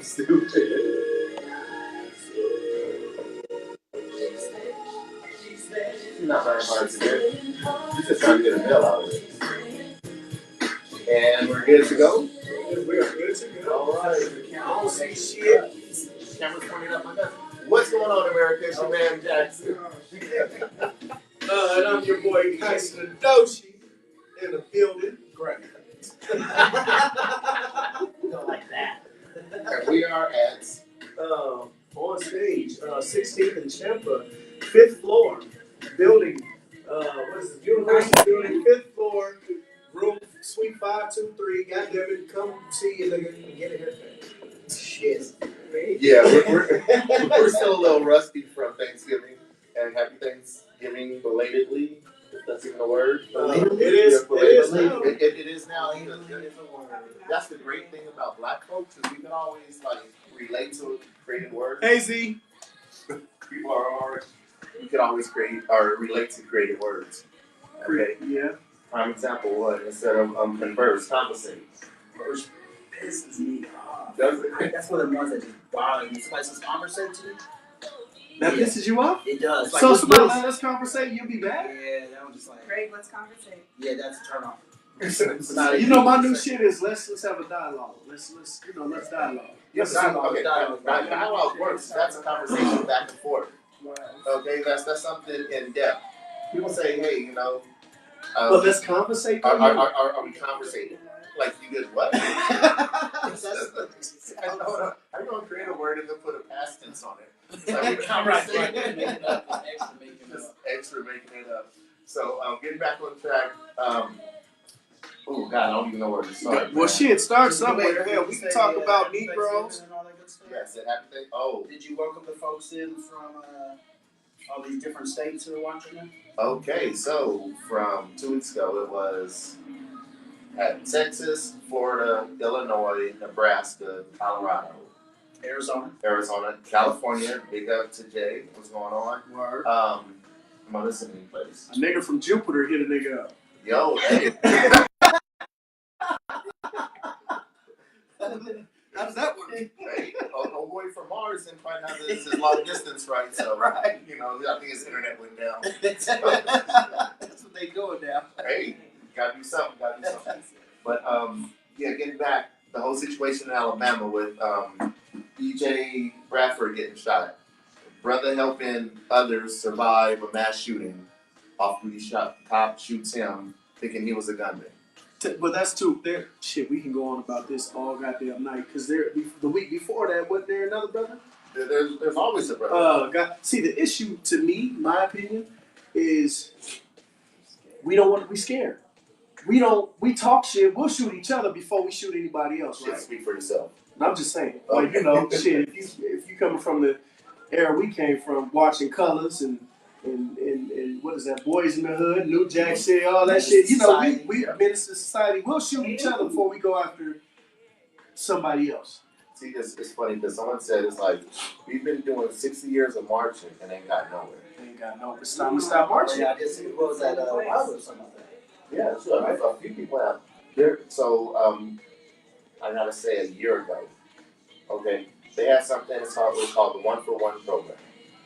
Stupid. Not very hard to do. You're just trying to get a bill out of it. And we're good to go? We are good to go. All right. I don't see shit. Camera's pointing up my gun. What's going on, America? It's your man, Jackson. And I'm your boy, Kyson Doshi, in the building. Great. Go like that. And we are at On stage, 16th and Champa, 5th floor, building, what is it, University building, 5th floor, room, suite 523. Goddamn it, come see you, nigga, and get a haircut. Shit. yeah, we're still a little rusty from Thanksgiving, and happy Thanksgiving belatedly. If that's even a word. It is now. It is now. That's the great thing about Black folks is we can always like relate to creative words. Hey Z. People are already. We can always create or relate to creative words. Okay. Yeah. Prime example: what instead of converse, conversate. Which pisses me off. Does it? That's one of the ones that just bother me. Somebody says conversate to me. That pisses you off? It does. So somebody let us conversate, you'll be back? Yeah, that was just like. Great, let's conversate. Yeah, that's a turn off. You know, my new shit is let's have a dialogue. Let's dialogue. Yes, okay. Dialogue works. That's a conversation back and forth. Okay, that's something in depth. People say, hey, you know. But let's conversate. Are we conversating? Like you did what? I don't create a word and then put a past tense on it. Like, Right. Extra making it up. So getting back on track. Oh God, I don't even know where to start. Well, shit, start somewhere. Hell, we can talk about Negroes. And all that good stuff. Yes, it happened. Oh, Did you welcome the folks in from all these different states who are watching them? okay. So from 2 weeks ago, it was at Texas, Florida, Illinois, Nebraska, Colorado, Arizona, California. Big up to Jay. What's going on? Word. Am I listening to any place? A nigga from Jupiter hit a nigga up. Yo, hey. How does that work? Hey, a boy from Mars didn't quite have his long distance right, so Right. you know, I think his internet went down. That's what they doing now. Hey, gotta do something. But yeah, getting back, the whole situation in Alabama with E.J. Bradford getting shot, brother helping others survive a mass shooting after he shot, cop shoots him, thinking he was a gunman. But that's too. Shit, we can go on about this all goddamn night. Because the week before that, wasn't there another brother? There's always a brother. See, the issue to me, my opinion, is we don't want to be scared. We talk shit. We'll shoot each other before we shoot anybody else, Shit, right? speak for yourself. And I'm just saying, like, you know, shit. If you coming from the era we came from, watching Colors and what is that, Boys in the Hood, New Jack City, all that shit. You know, we Minister Society. We'll shoot each other before we go after somebody else. See, it's funny because someone said it's like we've been doing 60 years of marching and ain't got nowhere. Ain't got no. It's time to stop marching. Yeah, I just what was that? Wild or something like that. Yeah, sure. A few people have. There, so I gotta say, a year ago, okay, they had something that's called the 1-for-1 program.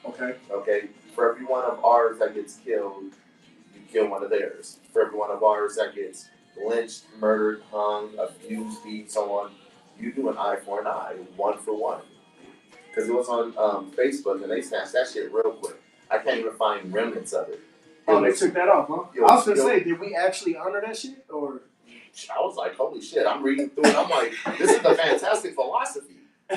Okay. Okay, for every one of ours that gets killed, you kill one of theirs. For every one of ours that gets lynched, murdered, hung, abused, beat, so on, you do an eye for an eye, 1-for-1. Because it was on Facebook and they snatched that shit real quick. I can't even find remnants of it. Oh, they took that off, huh? Yo, I was gonna say, did we actually honor that shit, or? I was like, holy shit! I'm reading through it. I'm like, this is a fantastic philosophy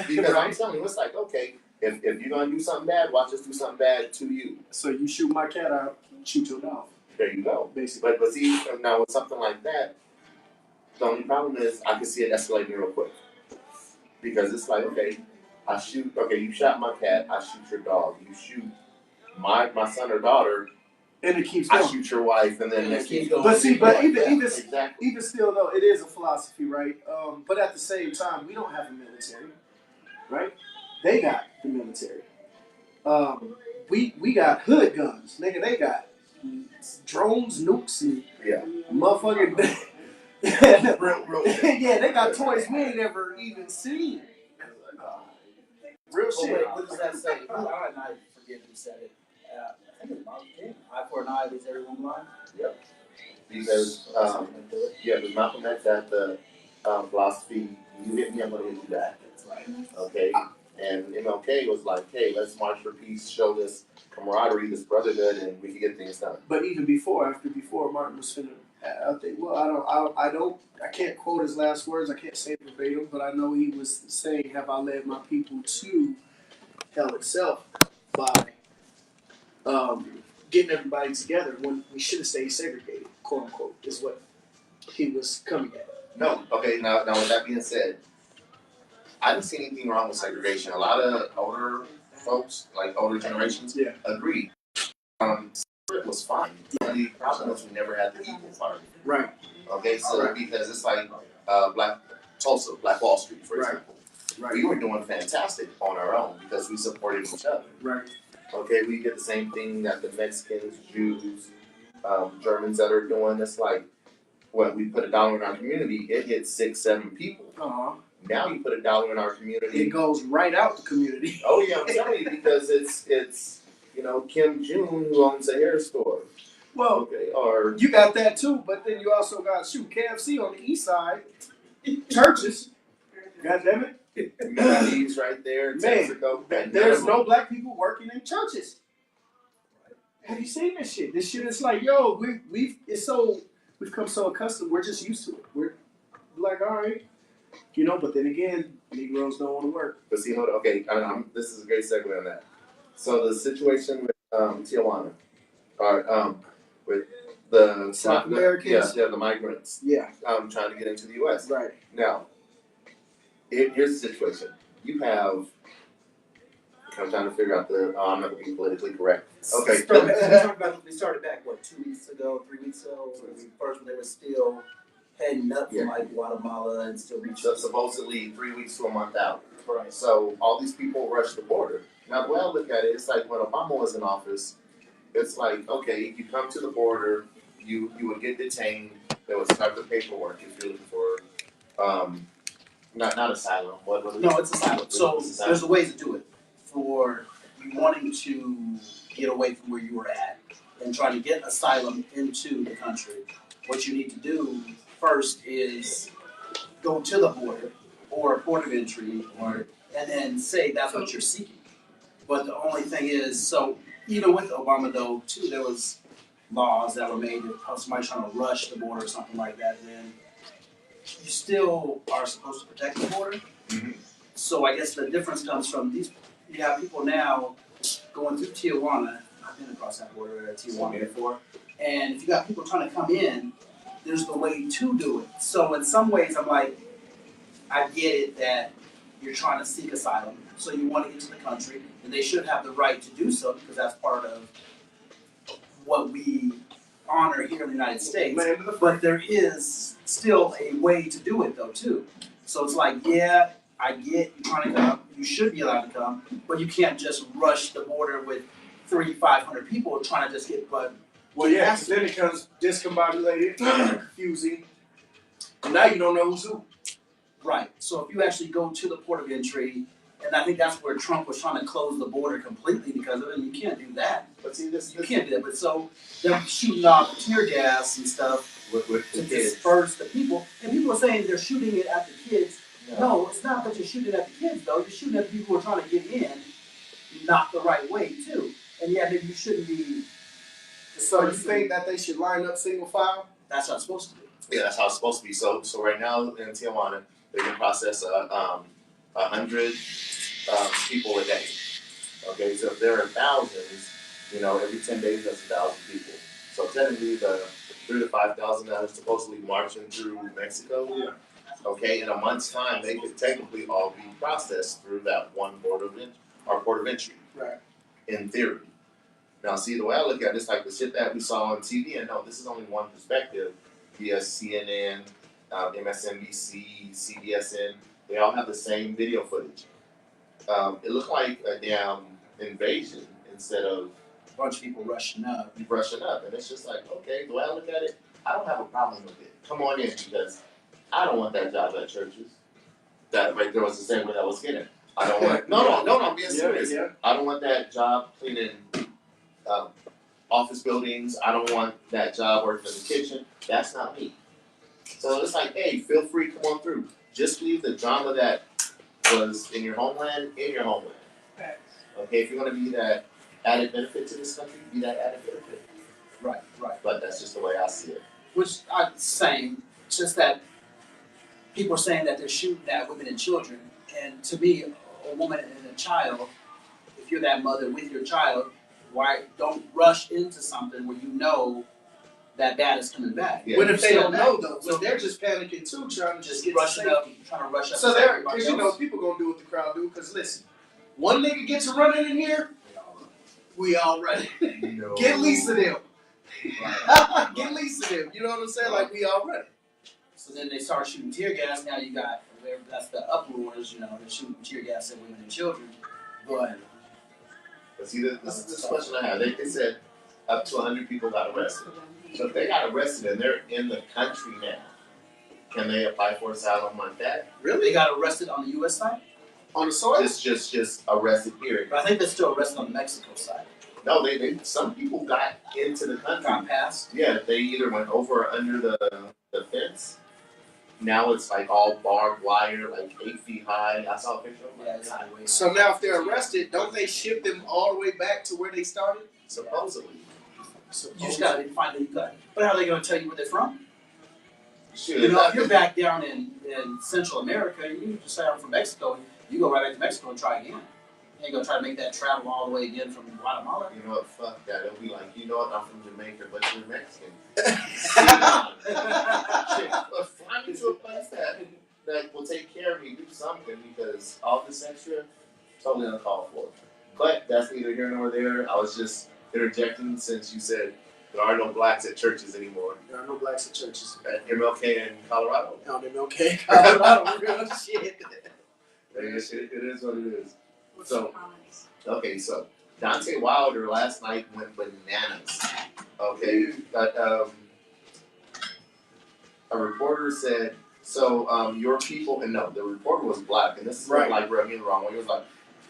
because I'm telling you, it's like, okay, if you're gonna do something bad, watch us do something bad to you. So you shoot my cat, I shoot your dog. There you go. Basically. But see, now with something like that, the only problem is I can see it escalating real quick because it's like, okay, you shot my cat, I shoot your dog. You shoot my son or daughter. And it keeps going. I shoot your wife, and then it keeps going. But see, Exactly. even still though, it is a philosophy, right? But at the same time, we don't have a military, right? They got the military. We got hood guns, nigga. They got drones, nukes, and motherfucking. real Yeah, they got toys we ain't ever even seen. Real Well, shit. wait, what does that say? I forget who said it. I think it's Malcolm X. Eye for an eye leaves everyone blind. Yep. Because because Malcolm X had the philosophy, you hit me, I'm gonna hit you back. Right. Okay? And MLK was like, hey, let's march for peace, show this camaraderie, this brotherhood, and we can get things done. But even before Martin was finna, I think, well, I can't quote his last words, I can't say it verbatim, but I know he was saying, have I led my people to hell itself by getting everybody together when we should have stayed segregated, quote unquote, is what he was coming at. No, okay, now with that being said, I didn't see anything wrong with segregation. A lot of older folks, like older generations, agreed. It was fine. The only problem was we never had the equal party. Right. Okay, so because it's like Black Tulsa, Black Wall Street, for example. Right. We were doing fantastic on our own because we supported each other. Right. Okay, we did the same thing that the Mexicans, Jews, Germans that are doing. It's like, what, we put $1 in our community, it hits 6, 7 people. Now you put $1 in our community, it goes right out the community. Oh yeah, I'm telling you, because it's Kim June who owns a hair store. Well, okay, or you got that too, but then you also got KFC on the east side, churches. God damn it, Middle right there, Mexico. There's no black people working in churches. Have you seen this shit? This shit is like, yo, we've come so accustomed, we're just used to it. We're like, all right. But then again, Negroes don't want to work. But see, hold on, okay, this is a great segue on that. So the situation with Tijuana, or with the South Americans, the migrants, trying to get into the U.S. Right. Now, here's the situation. You have. I'm trying to figure out I'm not going to be politically correct. Okay. We started back, 2 weeks ago, 3 weeks ago? First, when they were still heading up from Guatemala and still reaching. So supposedly 3 weeks to a month out. Right. So all these people rushed the border. Now, the way I look at it, it's like when Obama was in office, it's like, okay, you come to the border, you would get detained, there was type of paperwork if you're looking for, not asylum. No, it's asylum. So there's a way to do it. For you wanting to get away from where you were at and trying to get asylum into the country, what you need to do first is go to the border or port of entry, and then say that's what you're seeking. But the only thing is, so even with Obama though, too, there was laws that were made if somebody's trying to rush the border or something like that, then you still are supposed to protect the border. Mm-hmm. So I guess the difference comes from these. You have people now going through Tijuana. I've been across that border at Tijuana before. And if you got people trying to come in, there's the way to do it. So in some ways, I'm like, I get it that you're trying to seek asylum, so you want to get to the country, and they should have the right to do so because that's part of what we honor here in the United States. But there is still a way to do it though too. So it's like, yeah, I get you trying to come, you should be allowed to come, but you can't just rush the border with 300-500 people trying to just get but. Well, yeah, then it becomes discombobulated, confusing. Now you don't know who's who. Right. So if you actually go to the port of entry, and I think that's where Trump was trying to close the border completely because of it, and you can't do that. But see, you can't do that. But so they're shooting off tear gas and stuff to disperse the people, and people are saying they're shooting it at the kids. No, it's not that you're shooting at the kids though. You're shooting at the people who are trying to get in, not the right way too. And yeah, maybe you shouldn't be. So you think that they should line up single file? That's how it's supposed to be. Yeah, that's how it's supposed to be. So right now in Tijuana, they can process 100 people a day. Okay, so if there are thousands, every 10 days that's 1,000 people. So technically, the 3,000 to 5,000 that are supposedly marching through Mexico, okay, in a month's time, they could technically all be processed through that one port of entry. Right. In theory. Now, see, the way I look at it, it's like the shit that we saw on TV, and no, this is only one perspective. Via CNN, MSNBC, CBSN, they all have the same video footage. It looked like a damn invasion instead of a bunch of people rushing up. And it's just like, okay, the way I look at it, I don't have a problem with it. Come on in, because I don't want that job at churches. That right there was the same way I was getting. I don't want. No. I'm being serious. Yeah. I don't want that job cleaning office buildings. I don't want that job working in the kitchen. That's not me. So it's like, hey, feel free, come on through. Just leave the drama that was in your homeland in your homeland. Okay, if you're gonna be that added benefit to this country, be that added benefit. Right. But that's just the way I see it. Which I'm saying, just that people are saying that they're shooting at women and children, and to me, a woman and a child, if you're that mother with your child, why don't rush into something where you know that bad is coming back? Yeah. What if they Still don't back. know though? So So they're just panicking too, trying to just get rushing to up, safety. trying to rush up. So to they're, everybody because you know, else. people gonna do what the crowd do. Because listen, one nigga gets a running in here, we all running. No. Get Lisa them. Right. Get Lisa them. You know what I'm saying? Like we all running. So then they start shooting tear gas. Now you got that's the uproars. You know, they're shooting tear gas at women and children. But see, this is the question I have. They said up to 100 people got arrested. So if they got arrested and they're in the country now, can they apply for asylum like that? they got arrested on the U.S. side, On the soil? Just arrested, period. but I think they're still arrested on the Mexico side. No, they some people got into the country. Got passed. Yeah, they either went over or under the fence. Now it's like all barbed wire, like 8 feet high. I saw a picture of it. Yeah, it's highway. So now if they're arrested, don't they ship them all the way back to where they started? Supposedly. You just gotta find them. But how are they gonna tell you where they're from? Shoot, You know, if you're back down in Central America, you just say I'm from Mexico. You go right back to Mexico and try again. You ain't gonna try to make that travel all the way again from Guatemala. You know what? Fuck that. It'll be like, you know what? I'm from Jamaica, but you're Mexican. Shit, but fly me to a place that will take care of me, do something, because all this extra, totally uncalled for. But that's neither here nor there. I was just interjecting since you said there are no blacks at churches anymore. There are no blacks at churches. At MLK in Colorado. Down in MLK, Colorado. Real shit. It is what it is. So, okay, so Dante Wilder last night went bananas. Okay, but a reporter said, so your people, and no, the reporter was black, and this is Right. like rubbing me the wrong way. He was like,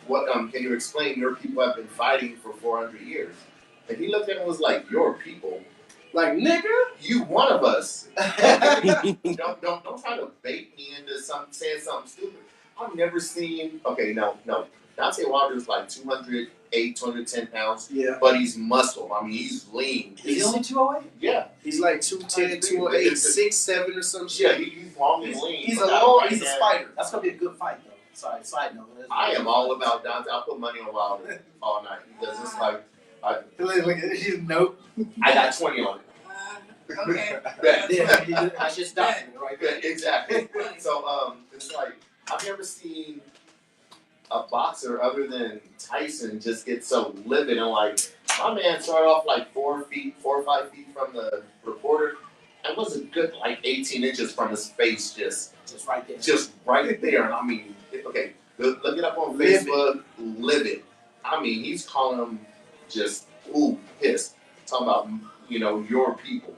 what? Can you explain? Your people have been fighting for 400 years. And he looked at him and was like, your people? Like nigga? You one of us. don't try to bait me into saying something stupid. I've never seen. Okay, no. Dante Wilder's like 208, 210 pounds. Yeah. But he's muscle. I mean, he's lean. Is he only 208? Yeah. He's like 210, 208, 6'7" or some shit. Yeah, he's long and lean. He's But he's a spider. That's gonna be a good fight, though. Sorry, side note. I am all about Dante. I'll put money on Wilder all night because it's like Look at his note. I got 20 on it. Okay. Bet. Yeah, that's just document right there. Yeah, exactly. So it's like I've never seen a boxer other than Tyson just get so livid and like my man started off like 4 or 5 feet from the reporter and was a good like 18 inches from his face just right there. just right there. And I mean, okay, look it up on Facebook, livid. I mean, he's calling him just pissed. Talking about, you know, your people.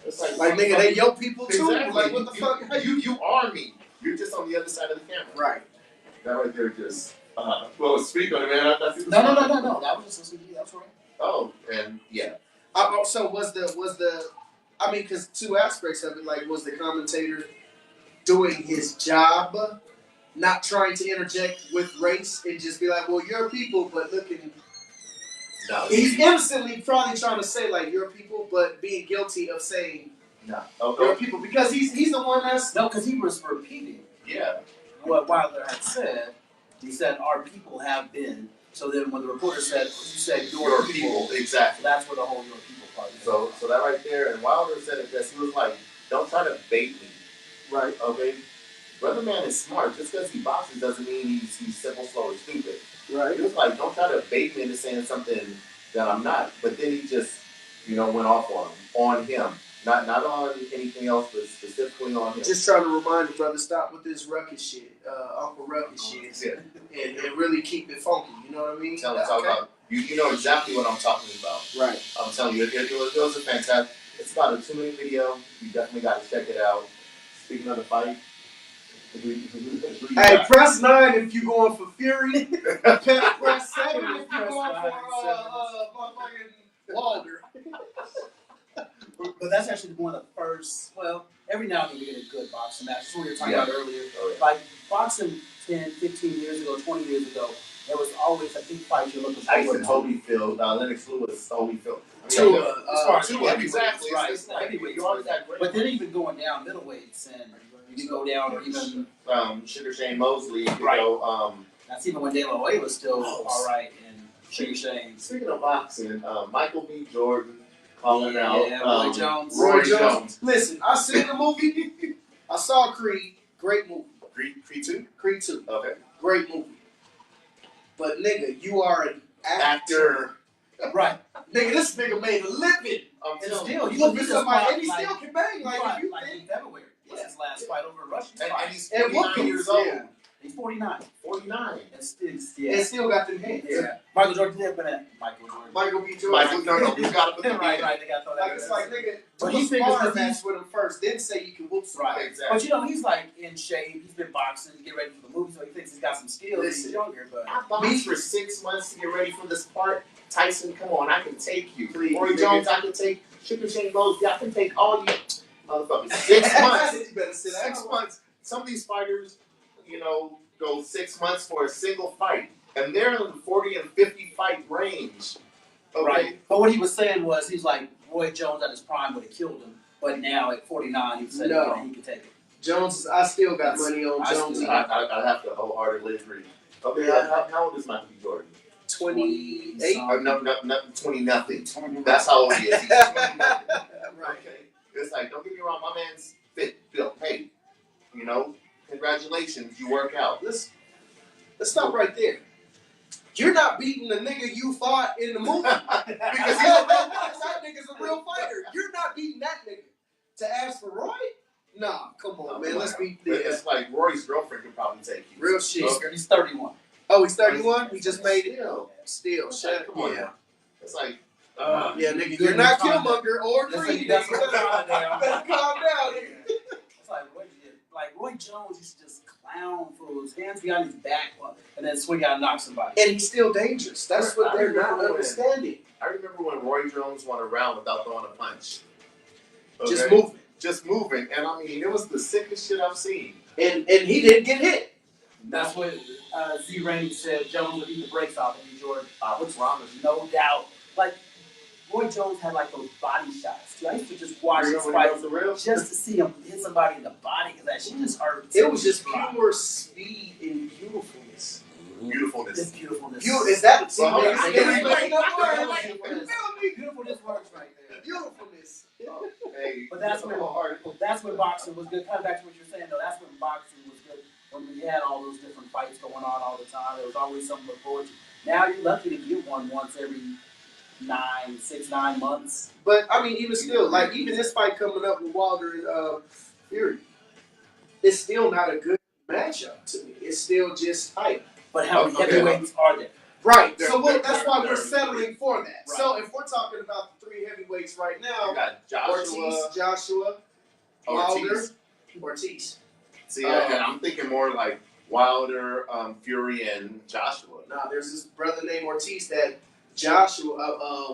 It's like nigga, they your people too. Exactly. Like what the fuck? You are me. You're just on the other side of the camera. Right. That right there just. Well, speak on it, man. No. That was just listening to you. That's right. Oh, and yeah. So was the I mean, because two aspects of it, like, was the commentator doing his job, not trying to interject with race and just be like, well, your people, but looking. No. He's innocently probably trying to say, like, your people, but being guilty of saying No. your Okay. people. Because he's the one that's. No, because he was repeating Yeah. what Wilder had said. He said, our people have been. So then when the reporter said, you said your people. Exactly. So that's where the whole your people part is. So that right there, and Wilder said it best. He was like, "Don't try to bait me." Right. Okay. Brother man is smart. Just because he boxes doesn't mean he's simple, slow, or stupid. Right. He was like, "Don't try to bait me into saying something that I'm not." But then he just, went off on him, not on anything else, but specifically on him. Just trying to remind the brother, stop with this ruckus shit, Uncle Ruckus shit, Yeah. and really keep it funky. You know what I mean? Talk about you know exactly what I'm talking about. Right. I'm telling you, it was a fantastic. It's about a 2-minute video. You definitely got to check it out. Speaking of the fight, Hey, press 9 if you going for Fury. Press 7 if you going for motherfucking Wilder. But that's actually one of the first. Well, every now and then we get a good boxing match. That's what we were talking about earlier. Oh, yeah. Like boxing 10, 15 years ago, 20 years ago, there was always a big fight you're looking forward Tyson to. Holyfield, Lennox Lewis, Holyfield. Tua, as far as Tua, heavyweights, exactly. right? It's like, Heavyweights, you always got great but then even going down middleweights, and you go down or even Sugar Shane Mosley, you Right. go, that's even when De La Hoya was still all right and Sugar Shane. speaking of boxing, Michael B. Jordan calling out Roy Jones. Roy Jones. Listen, I seen the movie. I saw Creed. Great movie. Creed 2? Creed 2. Okay. Great movie. But nigga, you are an actor. Right. Nigga, this nigga made a living. I'm And telling still, you. you Whooping somebody, and he still can bang. Like, if you like think. in February. What's his last fight over in Russia? And he's And 49 whooping, years old. yeah. He's 49. 49. And still got them hands. Yeah. Michael Jordan did, but Michael Jordan. Michael B. Jordan. Michael, no, you gotta put the right, they got to throw that Like, in it's there. like, nigga, But do he a figures sparring that match with him first, then say you can whoop somebody. Right. Exactly. But you know, he's like in shape. He's been boxing, get ready for the movie, so he thinks he's got some skills. Listen. He's younger, but I boxed for 6 months to get ready for this part. Tyson, come on, I can take you. Please, Roy nigga. Jones, I can take. Sugar Shane Mosley, I can take all you motherfuckers. 6 months. You better sit down. 6 months. Some of these fighters, go 6 months for a single fight, and they're in the 40 and 50 fight range. Okay. right. But what he was saying was, he's like Roy Jones at his prime would have killed him, but now at 49, he said No. he could take it. Jones, I still got money on I Jones. still- I have to wholeheartedly agree. Okay, how old is Michael B. Jordan? 28. No, 20 nothing. That's how old he is. He's 20 nothing. Right. Okay. It's like, don't get me wrong, my man's fit, built. Hey, congratulations, you work out. Let's stop right there. You're not beating the nigga you fought in the movie. Because he's a real boxer. That nigga's a real fighter. You're not beating that nigga. To ask for Roy? Nah, come on, man. Let's be But it's like Rory's girlfriend could probably take you. real shit. He's 31. Oh, he's 31? He just made it? Still. Still. Shut Come on yeah. now. It's like, Yeah, nigga, Good you're not calm down. Killmonger or That's Creed. like- that's nigga. what calm down. Better calm down, nigga. It's like Roy Jones used to just clown for his hands behind his back and then swing out and knock somebody. And he's still dangerous. That's what they're not understanding. I remember when Roy Jones won a round without throwing a punch. Just Okay? moving. Just moving. And I mean, it was the sickest shit I've seen. And he didn't get hit. That's what Z Rainey said. Jones would beat the brakes off of Jordan. What's wrong with you? No doubt. Like Roy Jones had like those body shots too. I used to just watch his fights the real? just to see him hit somebody in the body because that shit just hurt. It was just pure speed and beautifulness. Beautifulness. This beautifulness. Is that Well, hold on. I can't make no words. You feel me? Beautifulness works right there. Beautifulness. Hey, But that's when hard. that's when boxing was good. Kind of back to what you're saying though. That's when boxing was good. When we had all those different fights going on all the time, there was always something to look forward to. Now you're lucky to get one once every 9 months. But I mean, even still, like even this fight coming up with Wilder and Fury, it's still not a good matchup to me. It's still just hype. But how many Okay. heavyweights are there? Right. They're- So that's why they're- we're settling for that. Right. So if we're talking about the 3 heavyweights right You now, got Ortiz, Joshua, Wilder, Ortiz. Ortiz. See, and I'm thinking more like Wilder, Fury, and Joshua. Now there's this brother named Ortiz that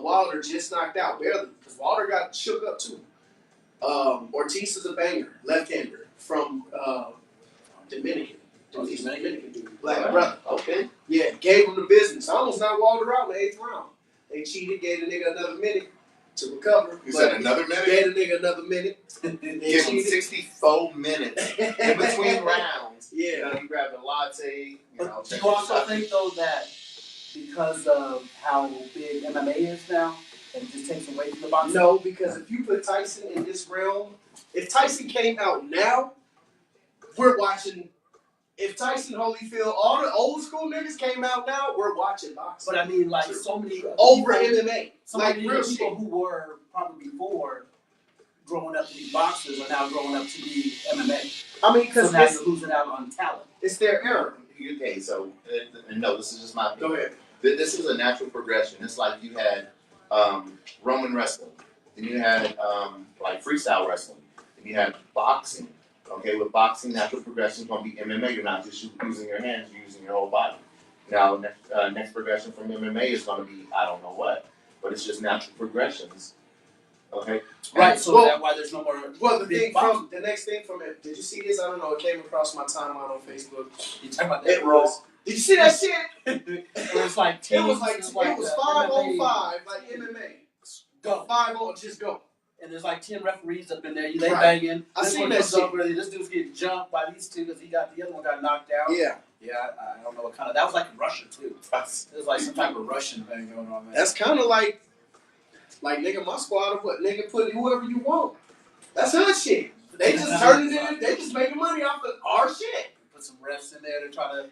Wilder just knocked out barely because Wilder got shook up too. Ortiz is a banger, left-hander from Dominican. He's a Dominican dude, black brother. Okay. Yeah, gave him the business. Almost knocked Wilder out in the 8th round. They cheated, gave the nigga another minute to recover. You but said another minute? Gave the nigga another minute. They Give him cheated. 64 minutes in between rounds. Yeah. You grab a latte. But do you also think though that because of how big MMA is now, it just takes away from the boxing? No, because if you put Tyson in this realm, if Tyson came out now, we're watching. If Tyson Holyfield, all the old school niggas came out now, we're watching boxing. But I mean, like so many Over people, MMA. so Like many real people shit. who were probably before growing up to be boxers are now growing up to be MMA. I mean, So because now it's, you're losing out on talent. it's their era. Okay, so, and no, this is just my opinion. Go ahead. This is a natural progression. It's like you had Roman wrestling, then you had like freestyle wrestling, then you had boxing, Okay, with boxing, natural progression is going to be MMA. You're not just using your hands, you're using your whole body. Now, next progression from MMA is going to be, I don't know what, but it's just natural progressions. Okay? Right, so that's why there's no more. Well, the next thing from it, did you see this? I don't know, it came across my timeline on Facebook. You talking about that Raw? Did you see that shit? It was like It was 5-on-5, like MMA. Go. 5-on, just go. And there's like 10 referees up in there. They Right. banging. I seen that shit. This dude's getting jumped by these two because the other one got knocked out. Yeah. Yeah, I don't know what kind of. That was like in Russia too. It was like some type of Russian thing going on, man. That's kind of like nigga, my squad, what nigga, put whoever you want. That's her shit. They just turning it. They just making money off of our shit. Put some refs in there to try to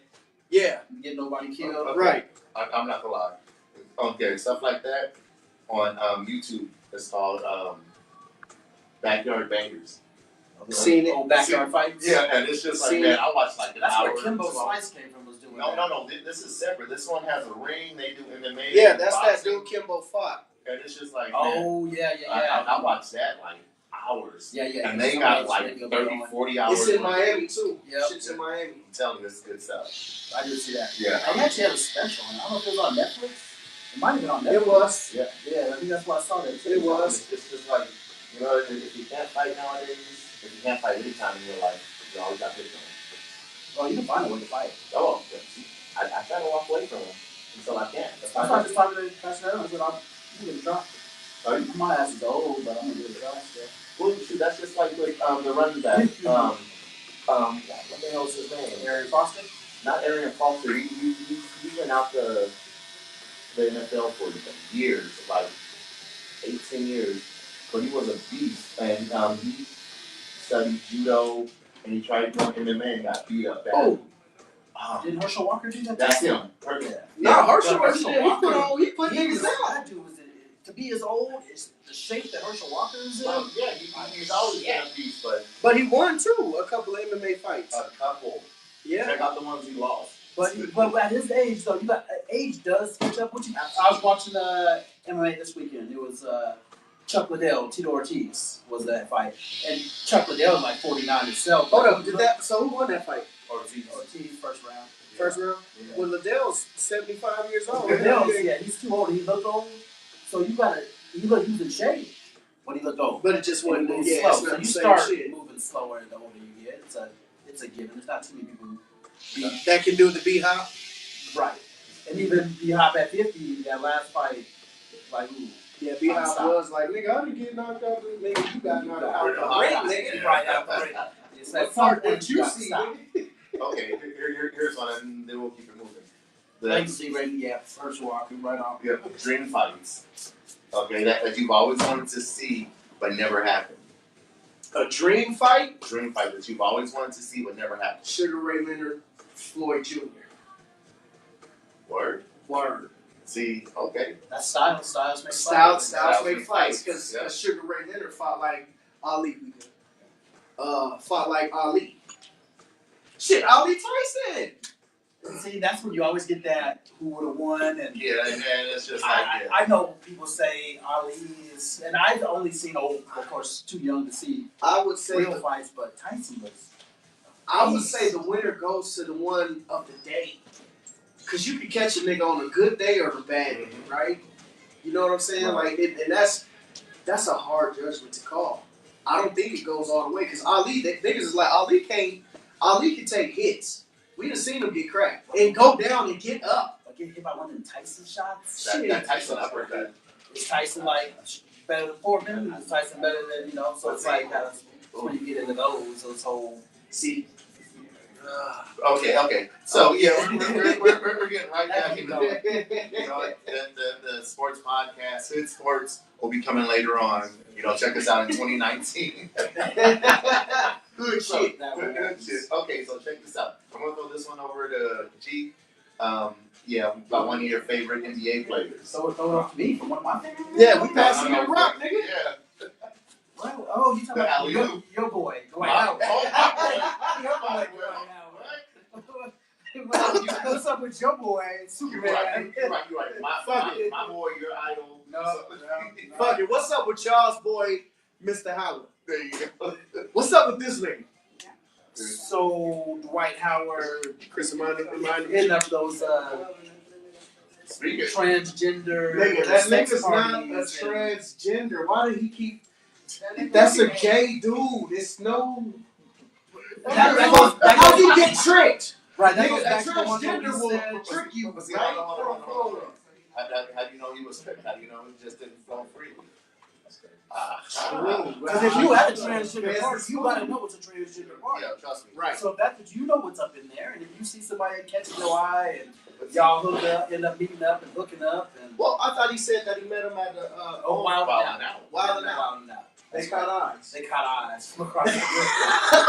get nobody killed. Okay. Right. I'm not gonna lie. Okay, stuff like that on YouTube. It's called Backyard Bangers. Seen it. Oh, backyard fights. Yeah, and it's just like that. I watched like an hour. That's where Kimbo Slice came from. Was doing. No. This is separate. This one has a ring. They do MMA. Yeah, that's that dude Kimbo fought. And it's just like, oh man, yeah. I watched that like hours. Yeah. And they got like 30, 40 hours. It's in Miami too. Yep. Shit's in Miami. I'm telling you, this is good stuff. I did see that. Yeah. I actually had a special on it. I don't know if it was on Netflix. It might have been on Netflix. It was. Yeah. Yeah, I think that's why I saw that. It was. It's just like, you know, if you can't fight nowadays, if you can't fight any time in your life, you always got this one. Oh, you can find a way to fight. Oh, I try to walk away from him until I can. That's why I just talked to Pastor Aaron. I said, I'm going to drop. My ass is old, but I'm going to do it fast. Well, shoot, that's just like with the running back. What the hell is his name? Arian Foster? Not Arian Foster. He's been out the NFL for years, like 18 years. But he was a beast, and he studied judo, and he tried doing MMA and got beat up bad. Oh. Didn't Herschel Walker do that? That's him. No, Herschel Walker. He put niggas out. That dude was to be as old as the shape that Herschel Walker is in. Yeah, he's always been a beast, But he won too, a couple of MMA fights. a couple. Yeah. Check out the ones he lost. But at his age, though, age does catch up with you. I was watching MMA this weekend. It was Chuck Liddell, Tito Ortiz was that fight, and Chuck Liddell was like 49 himself. Hold up, so who won that fight? Ortiz first round. First round? Yeah. Well, Liddell's 75 years old. Liddell, he's too old. He looked old, so he was in shape, but he looked old. But it just wasn't slow. it's So not you the same start shit. moving slower the older you get. It's a given. There's not too many people That can do the B-hop? right. And even B-Hop at 50, that last fight, like, ooh. Yeah, B-hop was like, nigga, I didn't get knocked out. Nigga, you got knocked out the ring, nigga. Right out the ring. It's that Fuck part what you see, stop. nigga. Okay, here's one, and then we'll keep it moving. Thank you, C. Raven. Yeah, first walking right off. Yeah, dream fights. Okay, that you've always wanted to see, but never happened. A dream fight? Dream fight that you've always wanted to see, but never happened. Sugar Ray Leonard, Floyd Jr. Word? Word. See, okay. That's Styles. Styles make Styles make make fights fights, because yeah. Sugar Ray Leonard fought like Ali. Fought like Ali. Shit, Ali Tyson. See, that's when you always get that who would have won. And Yeah, and it's just like, yeah. I know people say Ali is, and I've only seen old, of course, too young to see I would say real fights, but Tyson was. I would say the winner goes to the one of the day. Cause you can catch a nigga on a good day or a bad day, right? You know what I'm saying? Right. Like, and that's a hard judgment to call. I don't think it goes all the way. Cause Ali, niggas is like Ali can take hits. We done seen him get cracked and go down and get up. Like, get hit by one of them Tyson shots. That Tyson uppercut. Is Tyson like better than Foreman? Is Tyson better than So it's like when you get into those whole. See. Okay. So yeah, we're getting right back into it. You know, the sports podcast, Hood Sports, will be coming later on. You know, check us out in 2019. Good shit. Good shit. Okay, so check this out. I'm gonna throw this one over to G. About one of your favorite NBA players. So it throw it off to me from one of my favorites? Yeah, we passing the rock, nigga. Yeah. Well, oh, you talking about your boy. Dwight Howard. Your boy, Dwight Howard. What's up with your boy, Superman? You're right. My boy, your idol. No. Fuck it. What's up with y'all's boy, Mr. Howard? There you go. What's up with this nigga? So Dwight Howard, Chris reminded end up those transgender. Nigga, that sex nigga's not a parties and- transgender. Why did he keep? That's a gay dude. It's no. How do you get tricked? Right, that Nigga, goes a back to the one that transgender we will said. trick you, But see, right? hold on. How do you know he was? How do you know he just didn't fall free? Because if you had a transgender party, you gotta know it's a transgender party. Yeah, trust me. Right. So if that's what you know what's up in there, and if you see somebody that catches your eye and y'all hook up, end up meeting up and hooking up, and Well, I thought he said that he met him at the Wild Out. Wild 'N Out. They caught eyes. They caught eyes from across the room.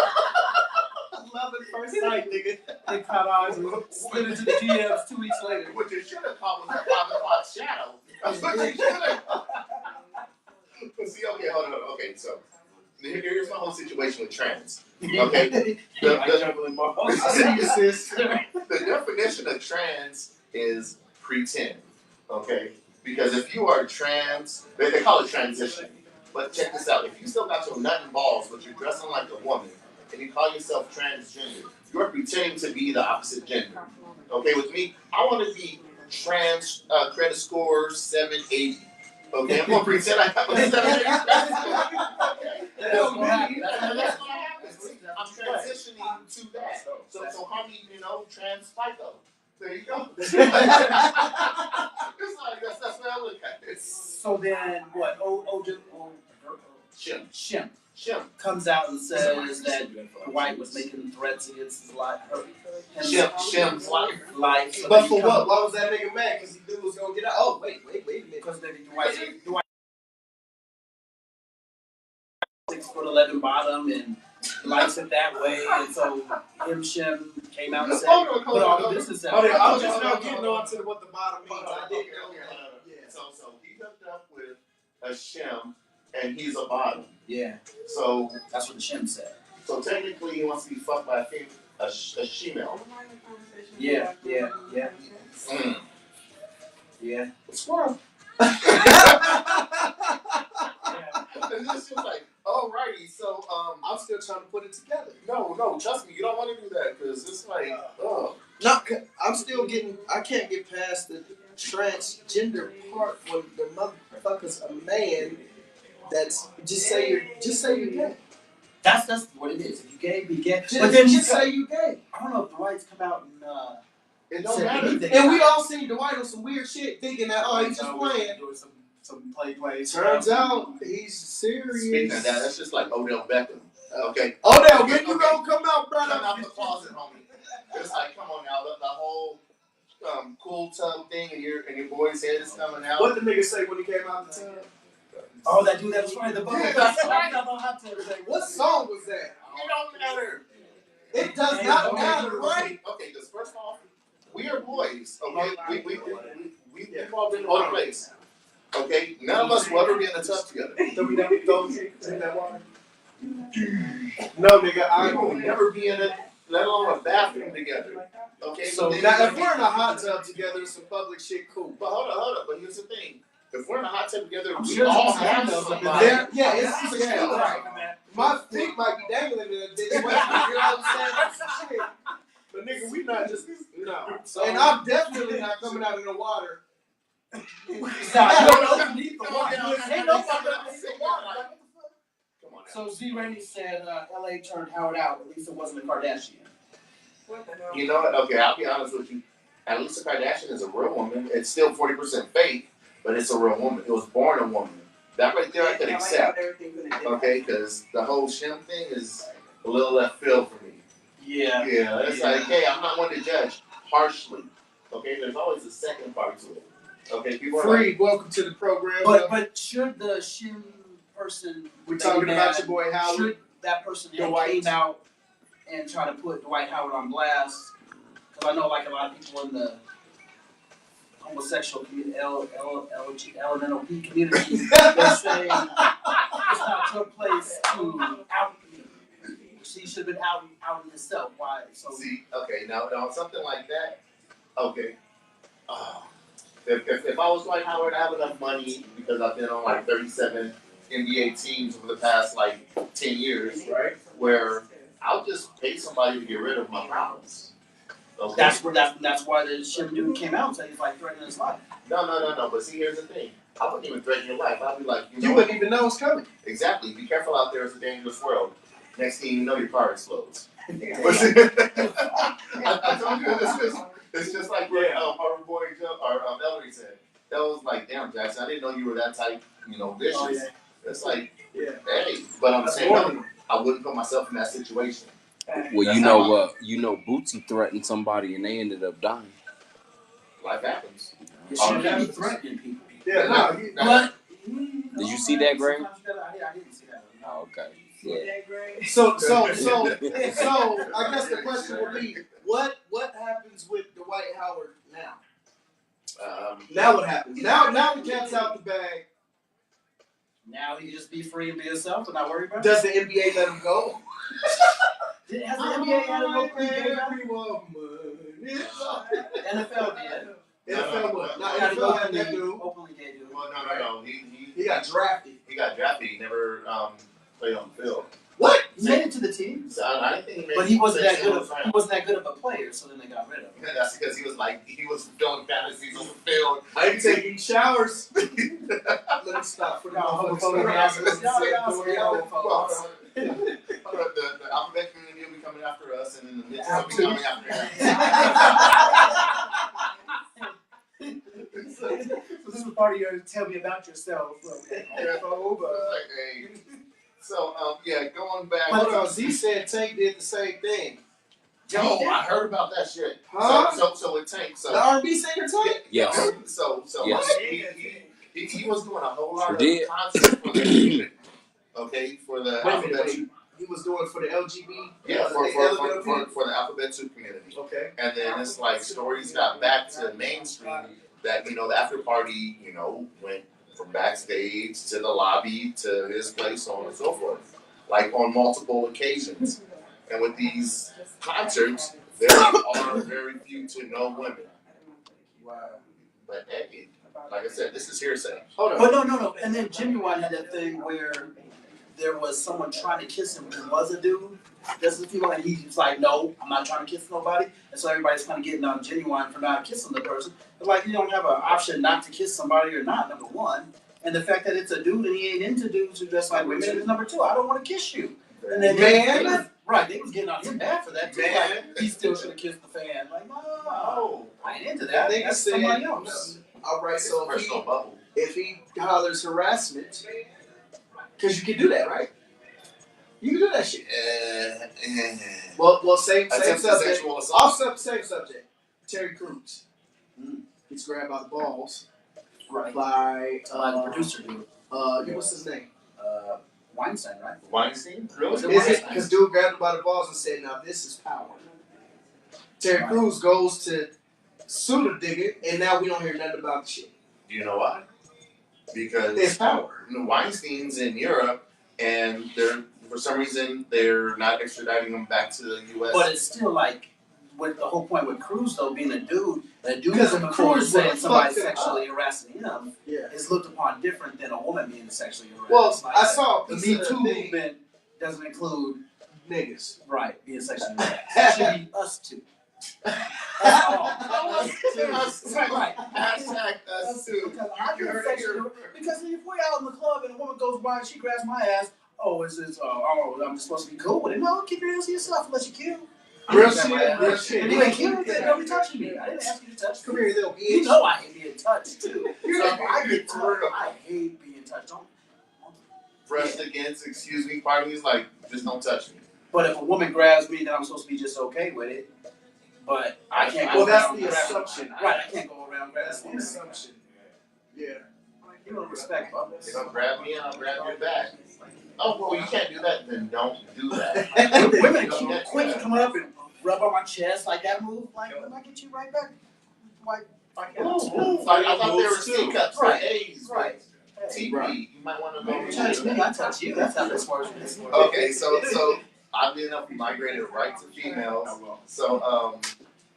Love at first sight, nigga. They caught eyes and slid into the DMs 2 weeks later. What you should have called was a 5 o'clock shadow. That's what you should have. But see, okay, hold on. Okay, so here's my whole situation with trans. Okay, I see you, sis. the definition of trans is pretend. Okay, because if you are trans, they call it transition. But check this out: if you still got your nut and balls, but you're dressing like a woman, and you call yourself transgender, you're pretending to be the opposite gender. Okay, with me, I want to be trans, credit score 780. Okay, I'm gonna pretend I have a 780 credit score. Okay, that's what happens. I'm transitioning to that. So call me, trans FICO. There you go. It's like that's what I look at it. So then what? Shim. Comes out and says that Dwight was making threats against his life. Shim's life. So But for what? Why was that nigga mad? Because he knew he was gonna get out. Oh, wait a minute. Because maybe Dwight 6'11" bottom and likes it that way, and so Shim came out and said, "Put all the business out." I'm just now getting on to what the bottom means. I didn't know that. Yeah. So he hooked up with a Shim, and he's a bottom. Yeah. So that's what the Shim said. So technically, he wants to be fucked by a female. Yeah. Mm. Yeah. Squirrel. And this is like, alrighty, so I'm still trying to put it together. No, trust me, you don't want to do that because it's like, No, I'm still getting. I can't get past the transgender part when the motherfucker's a man. That's just say you're gay. That's what it is. If you gay, be gay. But then just say you gay. I don't know if Dwight's come out and it don't matter. And we all seen Dwight on some weird shit, thinking that he's just playing. Doing some play. Turns out he's serious. Speaking of that, that's just like Odell Beckham. Okay. Odell, when you gonna come out, brother? Come out the closet, homie. It's like, come on now, the whole cool tub thing, and your boy's head is coming out. What the nigga say when he came out the tub? Oh, that dude that was trying to bubble. That's right. What song was that? It don't matter. It does not matter, right? Okay, because first off, we are boys. Okay, we've all been in one place. Okay, none of us will ever be in a tub together. No, nigga, I We will never be in it, let alone a bathroom together. Okay, So now, if we're in a hot tub together, some public shit, cool. But hold up. But here's the thing: if we're in a hot tub together, we sure all there's have some somebody. It's Yeah. right. My feet might be dangling in a ditch. You know what I'm saying? Shit. But nigga, we not just no. And I'm definitely not coming out in the water. So Z Rainey said LA turned Howard out, at least it wasn't a Kardashian. What the hell? You know what? Okay, I'll be honest with you. Lisa Kardashian is a real woman. It's still 40% fake, but it's a real woman. It was born a woman. That right there I could accept. Okay, because the whole Shim thing is a little left field for me. Yeah. Yeah, it's like, hey, I'm not one to judge harshly. Okay, there's always a second part to it. Okay, people are Freed, welcome to the program. But should the Shim person We're talking about your boy Howard. Should that person have came out and try to put Dwight Howard on blast? Because I know like a lot of people in the homosexual community, LNLP community, they're saying it's not your place to out me. She should have been out herself. Why? So see, okay, now something like that. Okay, if I was Dwight Howard, I have enough money because I've been on like 37 NBA teams over the past like 10 years, Right. where I'll just pay somebody to get rid of my problems. Okay. That's why the shit dude came out and said he's like threatening his life. No. But see, here's the thing. I wouldn't even threaten your life. I'd be like, you wouldn't even know it's coming. Exactly. Be careful out there. It's a dangerous world. Next thing you know, your car explodes. I told you it's just like what our boy Ellery said. That was like, damn, Jackson, I didn't know you were that type, vicious. Oh, yeah. It's like, hey, but I'm saying I wouldn't put myself in that situation. Well, Bootsy threatened somebody and they ended up dying. Life happens. You shouldn't be threatening people. Yeah, But did you see that, Greg? I didn't see that. Oh, okay. Yeah. So I guess the question would be, what happens with Dwight Howard now? Now what happens? Now the cat's out the bag. Now he can just be free and be himself and not worry about it. Does the NBA let him go? Has the NBA had a no free gay guy? NFL did. NFL what? Not NFL had that dude. Openly gay dude. Well, no. He got drafted. He got drafted. He never played on the field. What? He made it to the team. So I didn't think he made But he wasn't that good. He wasn't that good of a player, so then they got rid of him. Yeah, that's because he was filming fantasies on the field. I ain't taking showers. Let me stop for the The alphabet community will be coming after us, and then the midterm will be coming after us. So this was part of your tell me about yourself. Going back. Hold on, Z said Tank did the same thing. Yo, I heard about that shit. Huh? So with Tank, The R&B singer Tank? Yes. So Yes. he was doing a whole lot Sure of concerts for the community. Okay, for the alphabet. He was doing for the LGBT. Yeah, for the alphabet 2 community. Okay. And then it's like stories got back to mainstream that the after party went from backstage to the lobby to his place, so on and so forth, like on multiple occasions. And with these concerts, there are very few to no women. Wow. But hey, like I said, this is hearsay. Hold on. But no. And then Genuine had that thing where there was someone trying to kiss him who was a dude. That's the people, and he's like, no, I'm not trying to kiss nobody. And so everybody's kind of getting on Genuine for not kissing the person. But like, you don't have an option not to kiss somebody or not, number one. And the fact that it's a dude and he ain't into dudes who just like women is number two. I don't want to kiss you. And then they was getting on him bad for that too. Like, he still should have kissed the fan. Like, no, I ain't into that. That's somebody else. All right, so Personal bubble. if he hollers harassment, because you can do that, right? You can do that shit. Well, same subject. Sexual assault. Same subject. Terry Crews gets grabbed by the balls. Right. By The producer dude. What's his name? Weinstein, right? Weinstein? Really? Is it because dude grabbed him by the balls and said, "Now this is power." Terry Crews goes to sue the digger, and now we don't hear nothing about the shit. Do you know why? Because There's power. Weinstein's in Europe, and for some reason they're not extraditing him back to the U.S. But it's still like, with the whole point with Cruz though being a dude Because coming of forward Cruz saying somebody fucked him sexually harassing him Yeah. is looked upon different than a woman being sexually harassed. Well, Like, I saw the a Me piece Too of the thing. movement doesn't include Niggas. being sexually harassed. It should be us two. Us all. Right. Hashtag us too. Because I get sexually because if we're out in the club and a woman goes by and she grabs my ass, I'm just supposed to be cool with it. No, keep your ass to yourself unless you kill. Real shit. If you ain't cute, then don't be touching me. I didn't ask you to touch me. Come here, little bitch. You know I hate being touched too. So if I get touched, I hate being touched. Don't. Pressed against, excuse me, part of me is like, just don't touch me. But if a woman grabs me, then I'm supposed to be just okay with it. But I can't. Well, go that's around the grabbing- assumption. Right, I can't go around That's grabbing the women. assumption. Yeah. You don't respect others. You don't grab me and I'll grab your back. Oh, well, you can't do that, then don't do that. Women keep quick coming up and rub on my chest like that move. Like, when I get you right back, like, I thought they were C-cups for A's. Right. TP, you might want to You touch me, I touch you. That's how this works. Okay, so oddly enough, we migrated right to females. So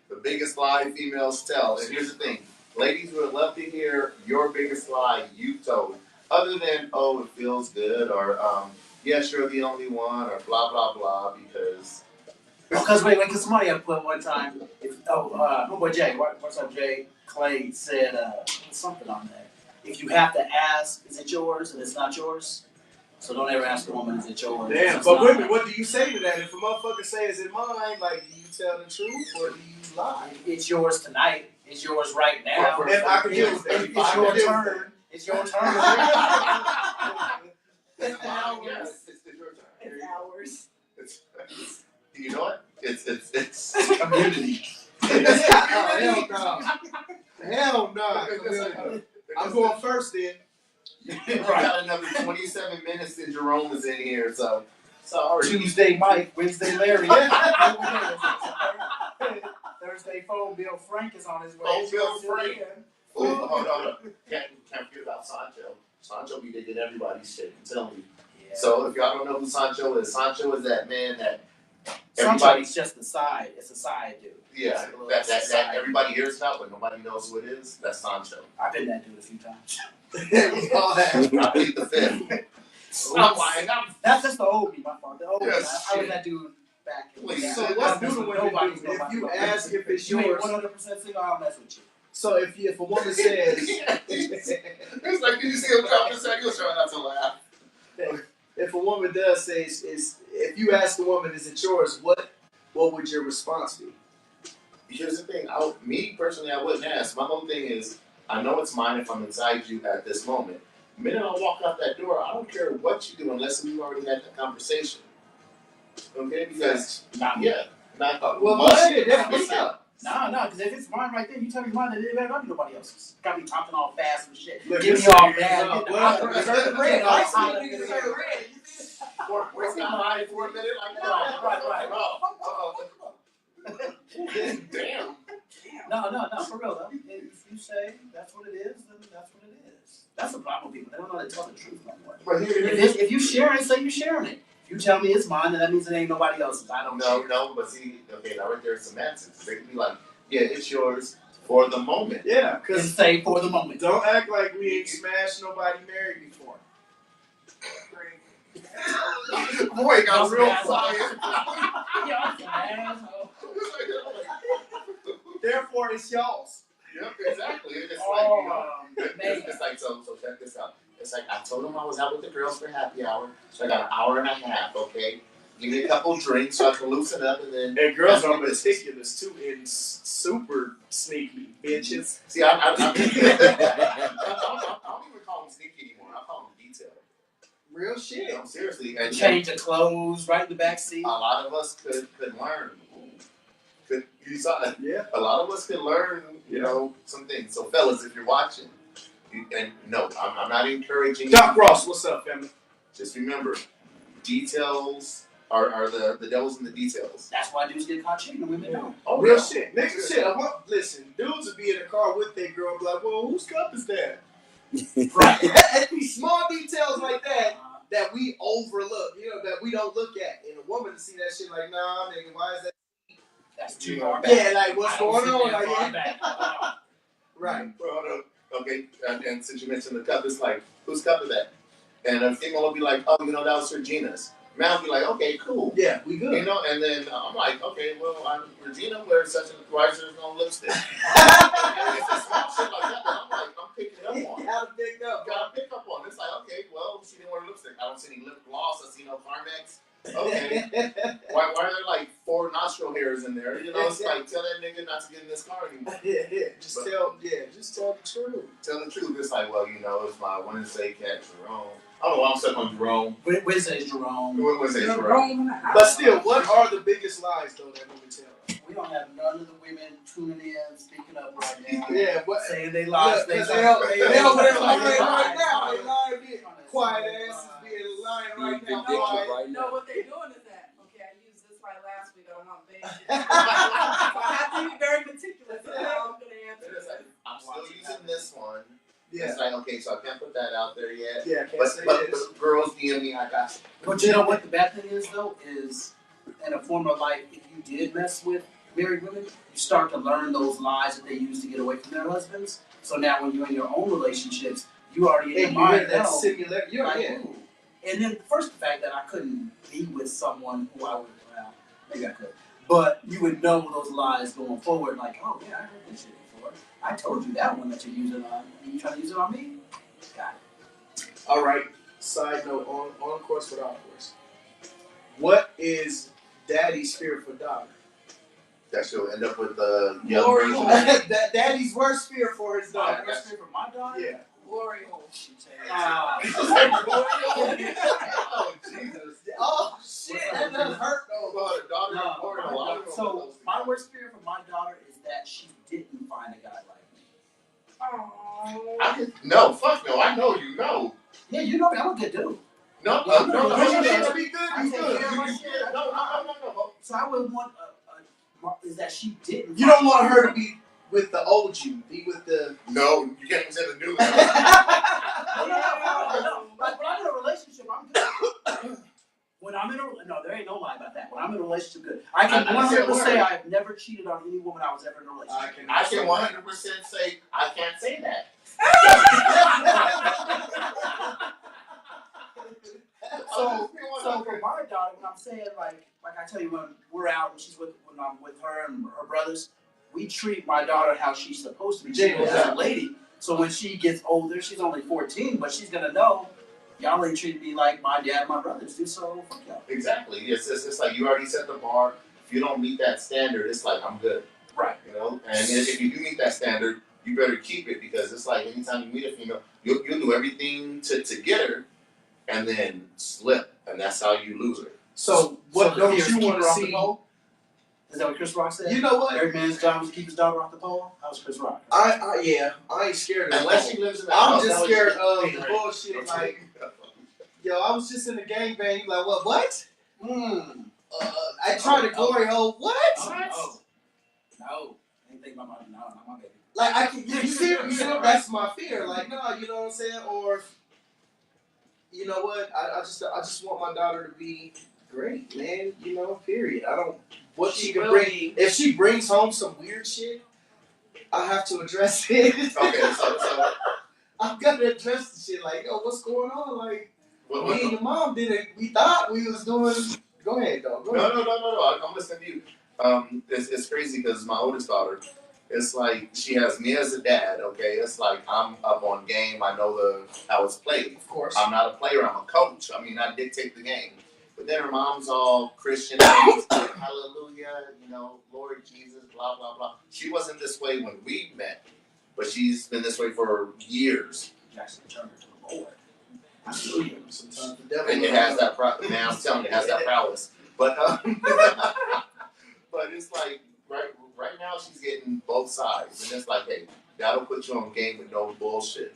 the biggest lie females tell, and here's the thing, ladies would love to hear your biggest lie you told, other than it feels good, or yes, you're the only one, or blah blah blah, because. Because because somebody had put one time, homeboy Jay, what's up, Jay? Clay said something on there. If you have to ask, is it yours, and it's not yours, so don't ever ask a woman, is it yours? Damn, but women, what do you say to that? If a motherfucker say, is it mine, like, do you tell the truth or do you lie? It's yours tonight. It's yours right now. And I can deal with that. It's your turn. It's your turn. It's hours. It's hours. You know what? It's Community. Hell no. Hell no. I'm going first then. We got another 27 minutes and Jerome is in here, so sorry. Tuesday Mike, Wednesday Larry. Thursday phone Bill Frank is on his way. Oh, Bill Frank. Oh, hold on. Can't forget about Sancho. Sancho be digging everybody's shit, I'm telling you. Yeah. So if y'all don't know who Sancho is that man that Sancho's just a side. It's a side dude. Yeah, that everybody hears about, but nobody knows who it is. That's Sancho. I've been that dude a few times. We all have. I plead the fifth. I'm lying. That's just the old me, my fault. The old me. Yes. I was that dude back in the day. So what do the women do? If you ask if it's you ain't yours, 100% single, I'll mess with you. so if a woman says, It's like, did you see him drop the second? He was trying not to laugh. if a woman does say, if you ask a woman, is it yours, what would your response be? Here's the thing. Me personally, I wouldn't ask. My whole thing is, I know it's mine if I'm inside you at this moment. The minute I walk out that door, I don't care what you do unless we've already had that conversation. Okay? Because, Not Shit, that's what's up. No, because if it's mine right there, you tell me mine, then it better not be nobody else's. Got me talking all fast and shit. Look, Get me listen, all no, mad. well, Certain red. I see niggas say red. We're not hiding for a minute like that. Right. Damn. No, for real though. If you say that's what it is, then that's what it is. That's the problem with people. They don't know how to tell the truth no more. But If you sharing, say you sharing it. If you tell me it's mine, then that means it ain't nobody else's. I don't share. No, but see, okay, now right there's semantics. They can be like, yeah, it's yours for the moment. Yeah, And because say for the moment. don't act like we ain't smashed nobody married before. Boy, it got real Asshole. quiet. Asshole. Therefore, it's y'all's. Yep, exactly. It's like, you know, Man. it's like, so check this out. It's like, I told him I was out with the girls for happy hour, so I got an hour and a half, okay? Give me a couple drinks so I can loosen up, and then... And girls are meticulous, too, and super sneaky bitches. See, I don't even call them sneaky anymore. I call them detailed. Real shit. No, seriously. And Change the clothes right in the back seat. a lot of us could learn. You saw it. Yeah. A lot of us can learn, you know, some things. So, fellas, if you're watching, and no, I'm not encouraging Doc you. Ross, what's up, family? Just remember, details are the devil's in the details. That's why dudes get caught cheating and women don't. Oh, Real yeah. shit. Nigga, shit. Listen, dudes would be in the car with their girl and be like, well, whose cup is that? Right. It'd be small details like that we overlook, you know, that we don't look at. And a woman to see that shit like, nah, nigga, why is that? That's too far back. Yeah, like, what's I don't going sit on? that Like, far yeah. back. Right. Well, hold on. Okay, and since you mentioned the cup, it's like, whose cup is that? And a female will be like, oh, you know, that was Regina's. Man will be like, okay, cool. Yeah, we good. You know, and then I'm like, okay, well, Regina wears such a, why is there no lipstick? And it's a small shit like that, and I'm like, I'm picking it up on. Gotta pick up. Gotta pick up on. It's like, okay, well, she didn't wear lipstick. I don't see any lip gloss. I see no Carmex. Okay. Why are there like 4 nostril hairs in there? You know, it's like, tell that nigga not to get in this car anymore. Just tell the truth. Tell the truth. It's like, well, you know, it's my Wednesday cat Jerome. Oh, I'm stuck on Jerome. Wednesday's Jerome. Wednesday Jerome. But still, what are the biggest lies though that women tell? We don't have none of the women tuning in, speaking up right now. Yeah, what? Saying they lies. They over there lying right now. They lying, being quiet asses being lying right now. You know what they're doing is that, okay, I used this right last week, I don't want to so I have to be very meticulous in how I'm going to answer It's like, this. I'm still using this one. Yeah. It's like, okay, so I can't put that out there yet. Yeah, can't But, say but, this. but girls DM me, I got you. But you know what the bad thing is though, is in a former life, if you did mess with married women, you start to learn those lies that they use to get away from their husbands. So now when you're in your own relationships, you already in your And mind you hear that know, similar, like, yeah. ooh, And then first the fact that I couldn't be with someone who I would, well, maybe I could, but you would know those lies going forward. Like, oh yeah, I heard this shit before. I told you that one that you're using on. You trying to use it on me? Got it. All right. Side note, on course with off course. What is daddy's fear for daughter? That she'll end up with the young Glory version. hole. Daddy's worst fear for his daughter. Worst fear for my daughter? Yeah. Glory hole. Wow. Oh, Jesus. Oh shit, that does hurt though. Well, the daughter No, or the my daughter. daughter- so my worst fear for my daughter is that she didn't find a guy like me. Aww. No, fuck no. I know you know. Yeah, you know me. I'm a good dude. No, Well, no, no, you no, need no. to be good. I You take good. care of my You shit. good. No. So I would want is that she didn't. You don't want her to be with the old you. Be with the. No, you can't even say the new. No. Like when I'm in a relationship, I'm good. When I'm in a no, there ain't no lie about that. When I'm in a relationship, good. I can I said 100% say word. I have never cheated on any woman I was ever in a relationship. I can 100% say I can't say that. So for my daughter, when I'm saying like I tell you when we're out and when I'm with her and her brothers, we treat my daughter how she's supposed to be treated as a lady. So when she gets older, she's only 14, but she's gonna know y'all ain't treated me like my dad and my brothers do. So fuck y'all. Exactly. It's like you already set the bar. If you don't meet that standard, it's like I'm good. Right. You know. And if you do meet that standard, you better keep it because it's like anytime you meet a female, you'll do everything to get her, and then slip, and that's how you lose her. So what So don't here's you keep want her to off the see? pole? Is that what Chris Rock said? You know what? Every man's job is to keep his daughter off the pole. That was Chris Rock. I ain't scared of Unless that. she lives in the I'm house. just that scared was- of the bullshit. Like, yo, I was just in the gangbang. You like, what? I tried to glory hole. What? No. Anything about my not my baby. Like, I can. You see, that's my fear. Like, no, you know what I'm saying? Or, you know what? I just want my daughter to be great, man. You know, period. I don't. What she can bring. If she brings home some weird shit, I have to address it. Okay, so I'm gonna address the shit. Like, yo, what's going on? Like, what, me and your mom did it. We thought we was doing. Go ahead, dog. Go ahead. No. I'm listening to you. It's crazy because my oldest daughter, it's like she has me as a dad. Okay, it's like I'm up on game. I know how it's played. Of course. I'm not a player. I'm a coach. I mean, I dictate the game. But then her mom's all Christian, hallelujah, you know, Lord Jesus, blah blah blah. She wasn't this way when we met, but she's been this way for years. Jackson turned her to the Lord. Hallelujah. Sometimes the devil. And it has that man, I'm telling you, it has that prowess. But but it's like right now she's getting both sides, and it's like, hey, that'll put you on game with no bullshit.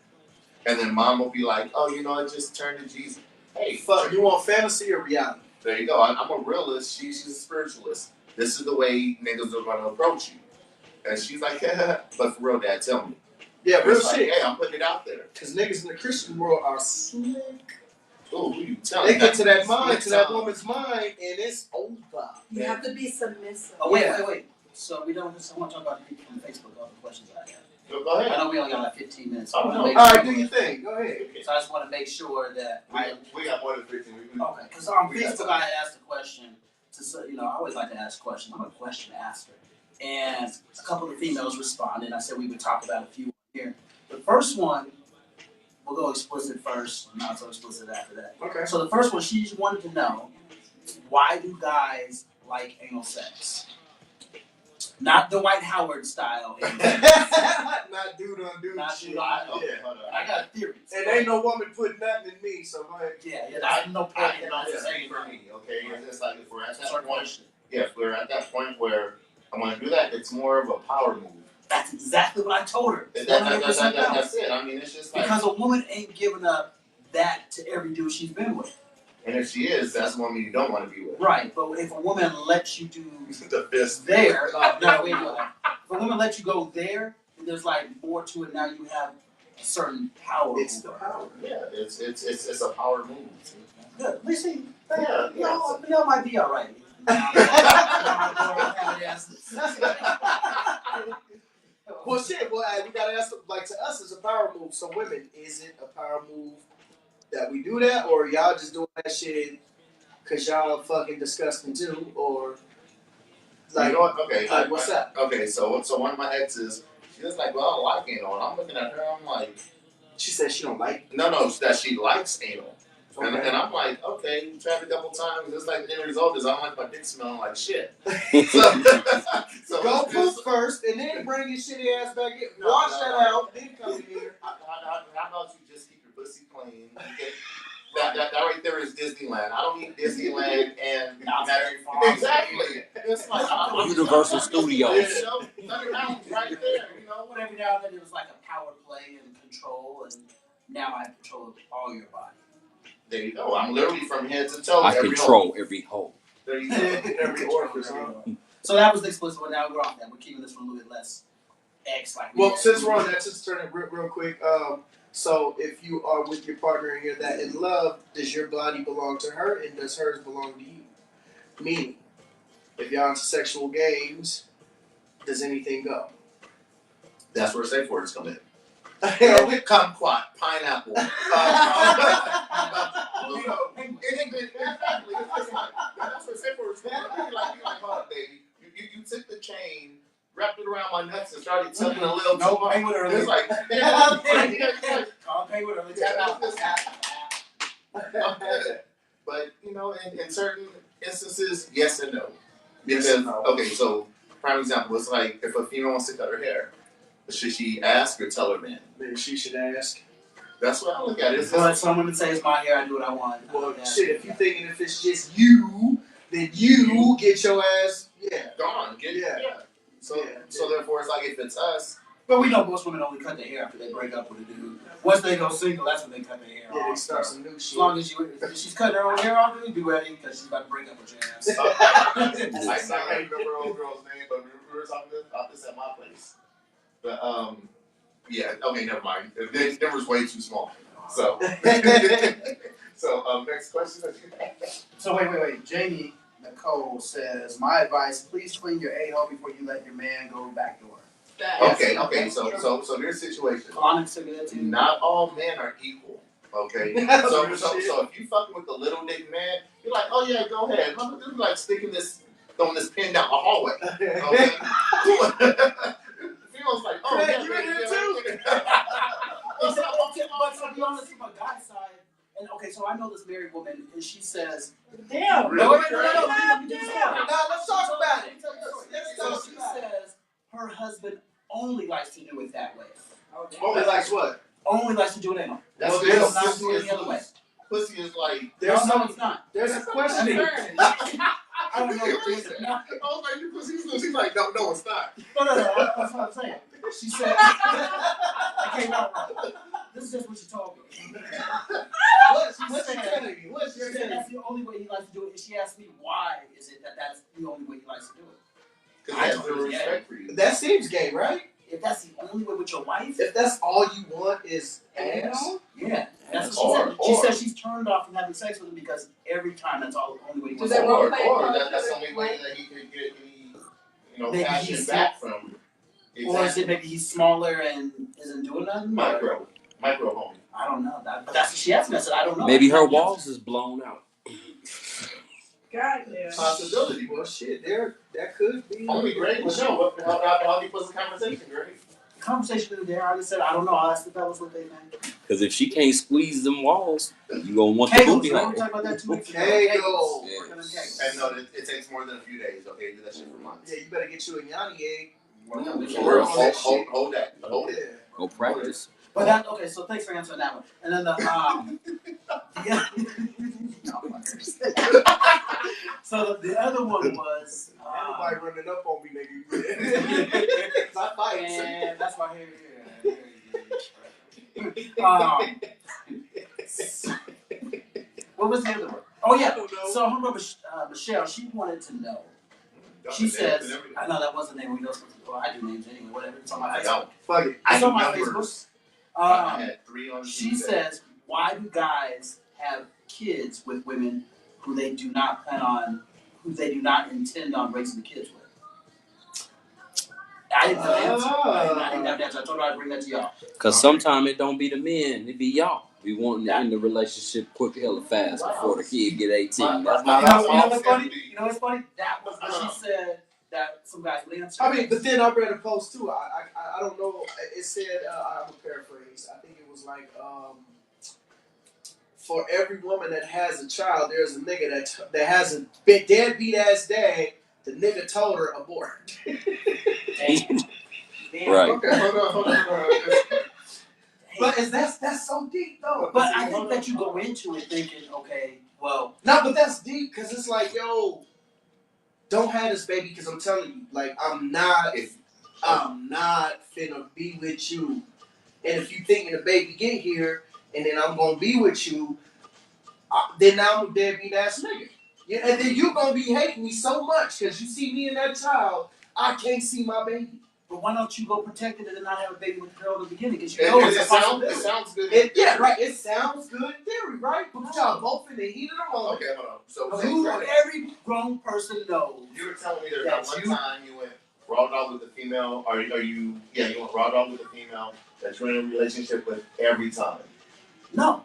And then mom will be like, oh, you know, I just turned to Jesus. Hey, Fuck, you want fantasy or reality? there you go. I'm a realist. She's a spiritualist. This is the way niggas are gonna approach you. And she's like, but for real, Dad, tell me. Yeah, real It's like, shit. hey, I'm putting it out there. Because niggas in the Christian world are slick. Oh, who you telling? They get to that That's mind, slick to that song. woman's mind, and it's over. You have to be submissive. Oh wait. So we don't. I want to talk about the people from Facebook. All the questions I have. Go ahead. I know we only got like 15 minutes. Oh, no. Make All right, sure- do your thing. Go ahead. So I just want to make sure that We got more than 15. okay. Because on We got Facebook I asked a question I always like to ask questions. I'm a question asker, and a couple of females responded. I said we would talk about a few here. The first one, we'll go explicit first, not so explicit after that. Okay. So the first one, she wanted to know, why do guys like anal sex? Not the Dwight Howard style anal sex. Not dude on dude Not shit. dude on Okay, Yeah. hold on. I got theories. And ain't no woman putting nothing in me, so go ahead. Yeah, that's no I point. cannot say for me, okay? It's like if we're at That's that our point, question. yeah, if we're at that point where I want to do that, it's more of a power move. That's exactly what I told her. That- 100% no. that's it. I mean, it's just like, Because a woman ain't giving up that to every dude she's been with. and if she is, that's the woman you don't want to be with. Right, but if a woman lets you do The fist. there, no, wait, no. If a woman lets you go there, then there's like more to it. Now you have a certain power. It's the power. Yeah, it's a power move. Good. At least he, Yeah, y'all might be all right. Well, shit. Well, we gotta ask. Like to us, it's a power move. So, women, is it a power move that we do that, or y'all just doing that shit because y'all fucking disgusting too, or like, you know what? Okay, like what's up? Okay, so one of my exes, she was like, "Well, I don't like anal," and I'm looking at her, I'm like, She said she don't like. "No, that she likes anal." Okay. And I'm like, okay, you tried it a couple times. It's like the end result is I don't like my dick smelling like shit. So Go poop first, and then bring your shitty ass back in. Wash that out, then come in here. How about you just keep your pussy clean? Okay? That right there is Disneyland. I don't need Disneyland and exactly. It's like Universal Studios. Thunderbound's right there. You know. But every now and then it was like a power play and control, and now I control all your body. There you go. I'm literally from head to toe. I control every hole. There you go. Every orifice. So that was the explicit one. Now we're off that. We're keeping this one a little bit less X like. Well, since we're on that, just turn it real quick. So if you are with your partner and you're that in love, does your body belong to her and does hers belong to you? Meaning, if y'all into sexual games, does anything go? That's where safe words come in. Kumquat, pineapple. Anything, exactly. That's where safe words come in. You're like, hold up, baby. You took the chain, wrapped it around my nuts, and started tugging a little too much. It's like, Call pay with her. Tap out. But, in certain instances, yes and no. Because, okay, so, prime example, it's like if a female wants to cut her hair, should she ask or tell her man? Maybe she should ask. That's what I look at it. But some women say it's my hair, I do what I want. Well, shit, if you thinking if it's just you, then you get your ass, gone. So therefore, it's like if it's us. But we know most women only cut their hair after they break up with a dude. Once they go single, that's when they cut their hair off. Yeah, they start some new shit. As long as she's cutting her own hair off, dude, be ready because she's about to break up with your ass. I can't remember old girl's name, but we were talking about this at my place. But yeah, okay, never mind. The number's way too small. So, next question. So wait. Jamie Nicole says, my advice: please clean your a-hole before you let your man go back door. Okay. So here's the situation. Not all men are equal. Okay. So if you fucking with the little dick man, you're like, oh yeah, go ahead. You're like throwing this pin down the hallway. Okay. Feels like, oh yeah, you in here too. But to be honest, from a guy's side, and okay, so I know this married woman, and she says, "Damn, no, let's talk about it. So she says her husband only likes to do it that way. Only likes what? Only likes to do it anal. That's He does not do it the other way. Pussy is like. No, it's not. There's a question. I don't know. I was like, your pussy is loose. He's like, no, it's not. No. That's what I'm saying. She said, I came out wrong. This is just what she told me. What's she telling you? What's she saying? That's the only way he likes to do it. And she asked me, why is it that's the only way he likes to do it? Because he has no respect for you. That seems gay, right? If that's the only way with your wife, if that's all you want is ass, yeah, that's what she said. She said she's turned off from having sex with him because every time that's all the only way he wants to do it. Or that's the only way that he could get any passion back from. Exactly. Or is it maybe he's smaller and isn't doing nothing? Micro homie. I don't know. But that's what she asked me. I said, I don't know. Maybe her walls is blown out. God, yeah. Possibility. Well, shit, that could be. Only Greg would know. How deep was the conversation, Greg? Conversation in there. I just said, I don't know. I'll ask the fellas what they think. Because if she can't squeeze them walls, you gonna want the booty We hole. talked about that 2 weeks ago. Kegels. Yeah. And no, it takes more than a few days. Okay, do that shit for months. Yeah, you better get you a Yanni egg. Hold it. Go practice. But that okay. So thanks for answering that one. And then so the other one was everybody running up on me, nigga. Not fighting. And that's why here. What was the other one? Oh yeah. So I remember Michelle. She wanted to know. She says, I know that wasn't the name. We know. Well, I do names anyway. Whatever. It's on my Facebook. Fuck it. It's on my Facebook. I had 3 on she says, why do guys have kids with women who they do not intend on raising the kids with? I didn't have an answer. I didn't have an answer. I told her I'd bring that to y'all. Because sometimes it don't be the men, it be y'all. We want to end the relationship quick, hella fast before the kid get 18. That's You not know how what's funny? You know what's funny? That was what she said that some guys would answer. I mean, but then I read a post too. I don't know. It said I'm gonna paraphrase. I think it was like for every woman that has a child, there's a nigga that has a deadbeat ass dad. The nigga told her abort. Damn. Right. Okay, hold on. But that's so deep though. But I think that you go into it thinking, okay, well, No, but that's deep because it's like, yo, don't have this baby because I'm telling you, like, I'm not finna be with you. And if you thinking the baby get here and then I'm gonna be with you, then now I'm a deadbeat ass nigga. Yeah, and then you gonna be hating me so much because you see me and that child, I can't see my baby. but why don't you go protect it and not have a baby with the girl in the beginning? Because you It, know it, it's a it, sounds, possibility. it sounds good. Yeah, right. It sounds good in theory, right? But y'all both in the heat of the moment. Okay, hold on. So Every grown person knows. you were telling me that one time you went raw dog with a female, or you went raw dog with a female that you're in a relationship with every time. No.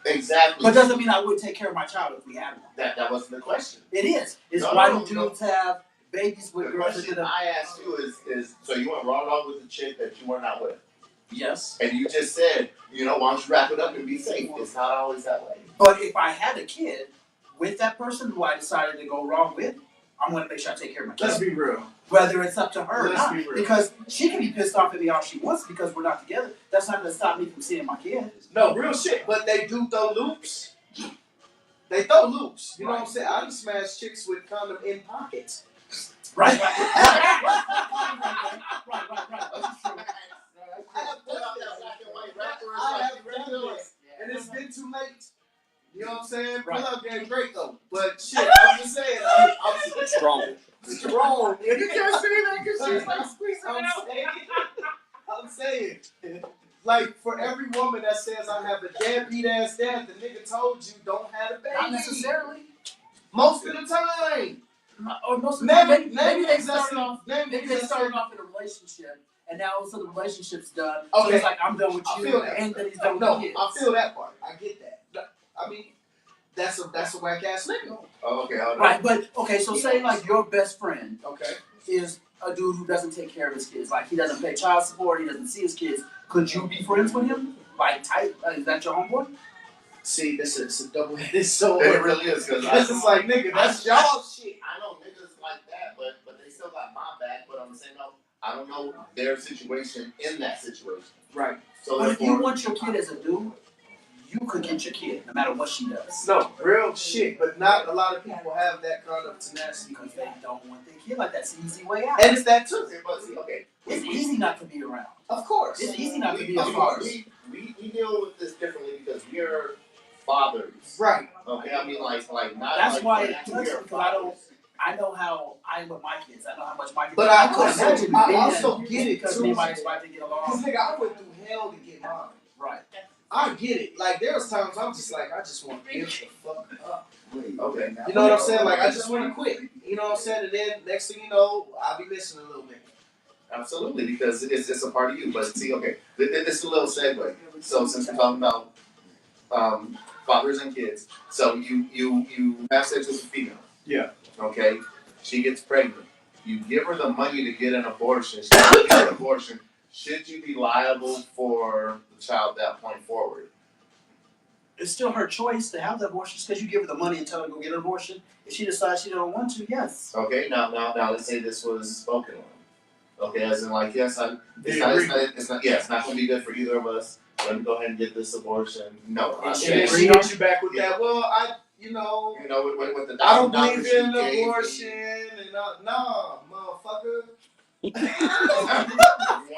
Exactly. But doesn't mean I wouldn't take care of my child if we had one. That wasn't the question. It is. It's No, why no, do dudes have babies with The girls question that I asked you is so you went raw dog with a chick that you were not with. Yes. And you just said, why don't you wrap it up and be safe? It's not always that way. But if I had a kid with that person who I decided to go wrong with, I'm going to make sure I take care of my kid. Let's be real. Whether it's up to her or Let's not. be real. Because she can be pissed off at me all she wants because we're not together. That's not going to stop me from seeing my kid. No, real shit. But they do throw loops. They throw loops. You know what I'm saying? I done smashed chicks with condom in pockets. Right. Right. I have done this. And it's been too late. You know what I'm saying? Right. Pull up game great though. But shit, I'm just saying, I'm Strong. strong. You can't say that because she's like squeezing it out. I'm saying, like for every woman that says I have a deadbeat ass dad, the nigga told you don't have a baby. Not necessarily. Most of the time. Or most of the time, maybe they started started off in a relationship, and now all of a sudden the relationship's done. Okay. So it's like I'm done with I you, feel that. and then he's done with No, the kids. I feel that part. I get that. I mean, that's a whack ass nigga. Oh, okay, hold on. Right, but okay, so say like your best friend Okay. is a dude who doesn't take care of his kids. Like he doesn't pay child support, he doesn't see his kids. Could you be friends with him? Like tight? Is that your homeboy? See, this is a double-headed sword. It really is because This is like, nigga, that's y'all shit. I know niggas like that, but they still got my back. But I'm saying no, I don't know their situation in that situation. Right. So But if you therefore, want your kid as a dude, you could get your kid no matter what she does. No, real shit. But not a lot of people have that kind of tenacity. Because they don't want their kid like that's the easy way out. And it's that too. but see, okay, It's easy not to be around. Of course. It's easy not to be a father. we deal with this differently because we are fathers. Right. Okay, I mean like not. That's like, why like, it we touches are me, because fathers. I know how I am with my kids. I know how much my kids. But I could imagine I being also that get it because too. me and my ex-wife didn't get Because along. nigga, I went through hell to get mine. Right. I get it. Like there was times I'm just like, I just want to give the fuck up. Okay. You know what I'm saying? Like I just want to quit. You know what I'm saying? And then next thing you know, I'll be missing a little bit. Absolutely, because it's a part of you. But see, okay, this is a little segue. So since we're talking about fathers and kids, so you have sex with a female. Yeah. Okay, she gets pregnant. You give her the money to get an abortion. She gets an abortion. Should you be liable for the child that point forward? It's still her choice to have the abortion just because you give her the money and tell her to go get an abortion. If she decides she don't want to, yes. Okay, now let's say this was spoken on. Okay, as in like yes, it's not going to be good for either of us. Let me go ahead and get this abortion. No, And she then agreed she on hit you back with that. Well, with the I don't $1,000 believe she in gave me. abortion and nah, motherfucker. Wow.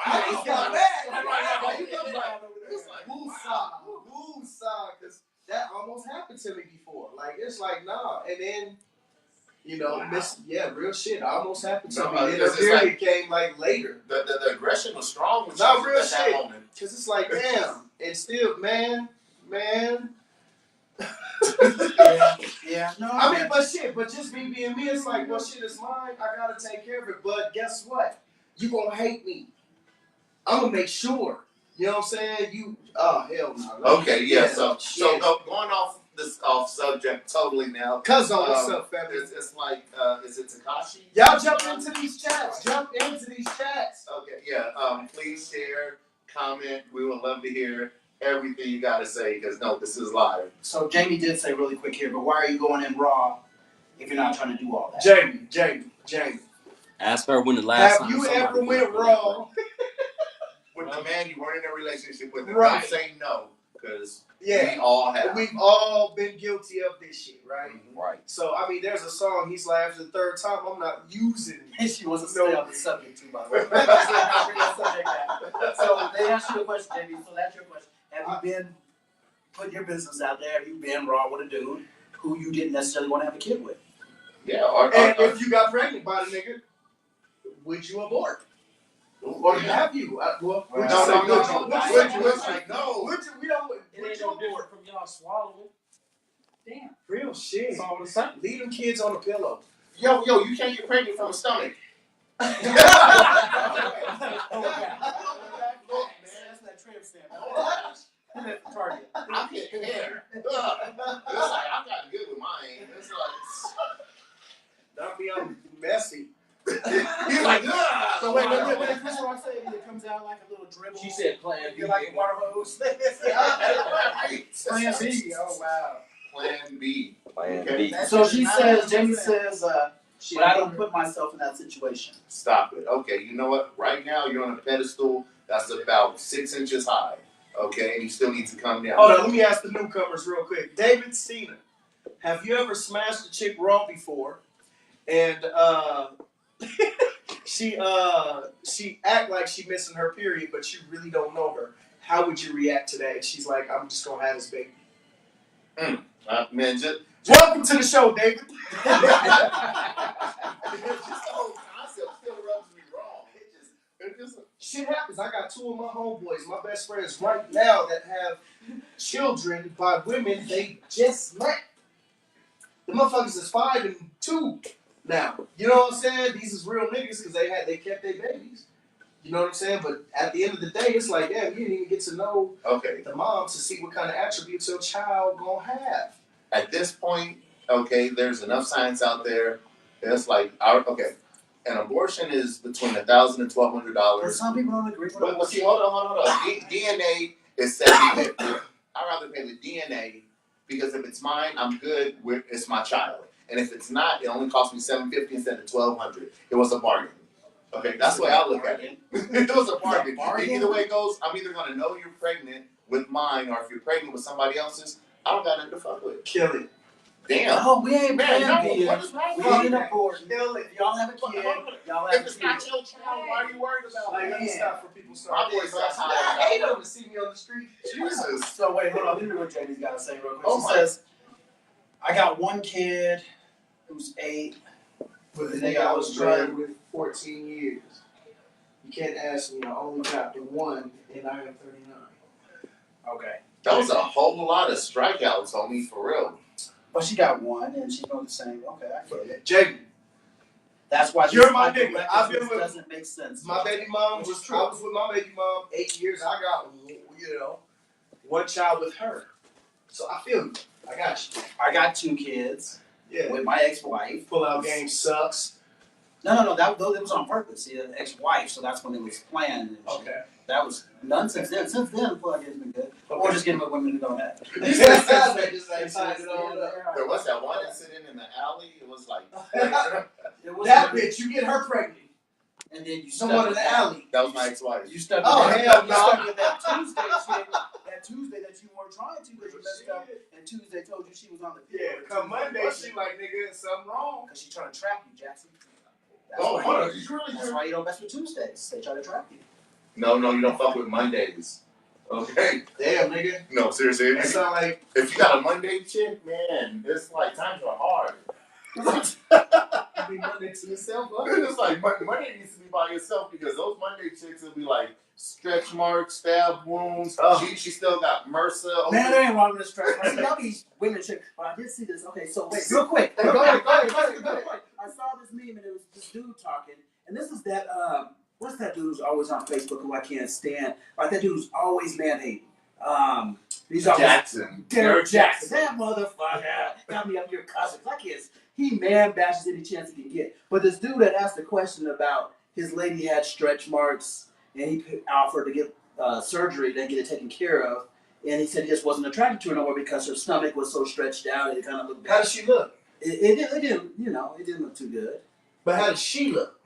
I just got mad. Wow. It's like woosah, because that almost happened to me before. Like it's like nah, and then real shit almost happened to No, me. And because the it's period came like later. The aggression was strong with Not you real at that shit. moment. Cause it's like damn, and still man. Yeah. No. I mean, but just me being me, it's like, well, shit is mine. I gotta take care of it. But guess what? You gonna hate me. I'm gonna make sure. You know what I'm saying? Oh hell no. Okay, yeah. So going off subject totally now. Cuz what's up, family? It's like is it Takashi? Y'all jump into these chats. Jump into these chats. Okay, yeah. Please share, comment. We would love to hear everything you got to say because this is live. So Jamie did say really quick here, but why are you going in raw if you're not trying to do all that? Jamie. Ask her when the last time have you somebody ever went raw with the man you weren't in a relationship with? Right. Don't say no because Yeah. we all have. We've all been guilty of this shit, right? Right. So I mean, there's a song. He's like, after the third time, I'm not using it. She wants to stay on the subject too, by the way. So they asked you a question, Jamie. So that's your question. Have you been putting your business out there? Have you been raw with a dude who you didn't necessarily want to have a kid with? Yeah. And if you got pregnant by the nigga, would you abort? Or have you? No. We don't. It ain't no different from y'all swallowing. Damn. Real shit. It's all the same. Leave them kids on the pillow. Yo, you can't get pregnant from a stomach. That's that tramp stamp. Target. I can't care. It's like I got good with mine. It's like Don't be messy. he's like, So wait, Chris Rock said it comes out like a little dribble. She said plan B. You're like a water hose. Plan B. Oh wow. Plan B. Plan Okay. B. So Jamie says, but I don't put myself in that situation. Stop it. Okay, you know what? Right now you're on a pedestal that's about 6 inches high. Okay, and you still need to come down. Hold on, let me ask the newcomers real quick. David Cena, have you ever smashed a chick raw before? And she act like she missing her period, but you really don't know her. How would you react to that? And she's like, I'm just gonna have this baby. Man, just Welcome to the show, David. Just the whole concept still rubs me wrong. It just Shit happens. I got two of my homeboys, my best friends right now that have children by women they just met. The motherfuckers is 5 and 2 now. You know what I'm saying? These is real niggas because they kept their babies. You know what I'm saying? But at the end of the day, it's like, damn, you didn't even get to know the mom to see what kind of attributes your child gonna have. At this point, there's enough science out there. It's like an abortion is between $1,000 and $1,200. But some people don't agree with But see, hold on. DNA is 70-50. I'd rather pay the DNA because if it's mine, I'm good. It's my child. And if it's not, it only cost me $750 instead of $1,200. It was a bargain. Okay, that's the way I look at it. It was a bargain. Either way it goes, I'm either gonna know you're pregnant with mine, or if you're pregnant with somebody else's, I don't got nothing to fuck with. Kill it. Damn. Oh, we ain't Man, plan B. what is wrong We with ain't you? abortion. Kill it. Y'all have a kid. Y'all have If a it's kid. not your child, why are you worried about Like, it? let me stop for people My starting. boy's not I hate them to see me on the street. Jesus. So wait, hold on. Let me read what Jamie's got to say real quick. Oh, She says, I got one kid who's 8. With the nigga I was trying with 14 years. You can't ask me. I only got the one, and I am 39. Okay. That was a whole lot of strikeouts on me, for real. But she got one, and she's doing the same. Okay, I get it. Jamie, That's why You're this my cycle nigga. I've been this with- doesn't make sense. my baby mom Which was is true. I was with my baby mom 8 years. I got one child with her. So I feel you. I got you. I got 2 kids Yeah. with my ex-wife. Pull out game sucks. No. That was on purpose. See, an ex-wife, so that's when it was planned. And shit. Okay. That was none since then. Since then, plug has been good. Or just getting with women who don't have. Just like tied it all up. There was that one incident in the alley. It was like It was That bitch, you get her pregnant. and then you Someone in the alley. that was my ex-wife. You stuck. Oh, with hell you no. stuck with that Tuesday shit. That Tuesday that you weren't trying to because you messed up. And Tuesday told you she was on the field. Yeah, come Monday, she like, nigga, something wrong. Because she trying to trap you, Jackson. That's Oh, why hold you- on. You really That's why you don't mess with Tuesdays. They try to trap you. No, you don't fuck with Mondays. Okay? Damn, nigga. No, seriously. That sound like If you got a Monday chick, man, it's like times are hard. you be Monday to yourself, huh? It's like Monday needs to be by yourself because those Monday chicks will be like stretch marks, stab wounds. Oh. She still got MRSA. Man, there ain't wrong with this trap. I see all these women shit. But I did see this. Okay, so wait, real quick. Go ahead. I saw this meme and it was this dude talking. And this is that what's that dude who's always on Facebook who I can't stand? Like that dude who's always man-hating. He's always Jackson. Derek Jackson. That motherfucker got me up here cussing. I can't. He man bashes any chance he can get. But this dude that asked a question about his lady had stretch marks and he offered to get surgery to get it taken care of. And he said he just wasn't attracted to her no more because her stomach was so stretched out. It kind of looked bad. How does she look? It didn't, it didn't look too good. But how does she look?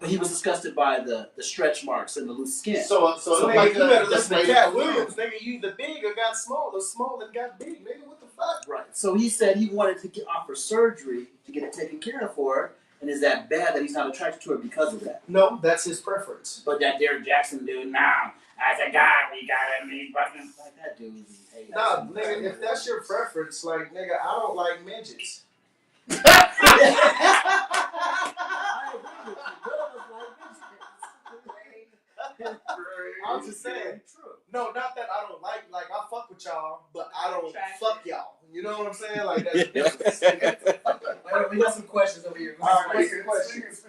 He was disgusted by the stretch marks and the loose skin. So Nigga, like you better this listen to lady- Cat Williams. Nigga, you the big or got small, the small and got big. Nigga, what the fuck? Right. So he said he wanted to offer surgery to get it taken care of for her. And is that bad that he's not attracted to her because of that? No, that's his preference. But that Derek Jackson dude, nah. As a guy, we gotta be fucking like that dude. Hey, Nah, nigga, if that's your preference, like, nigga, I don't like midgets. I'm just saying. No, not that I don't like I fuck with y'all, but I don't fuck y'all. You know what I'm saying? Like that's We got some questions over here. All right, questions.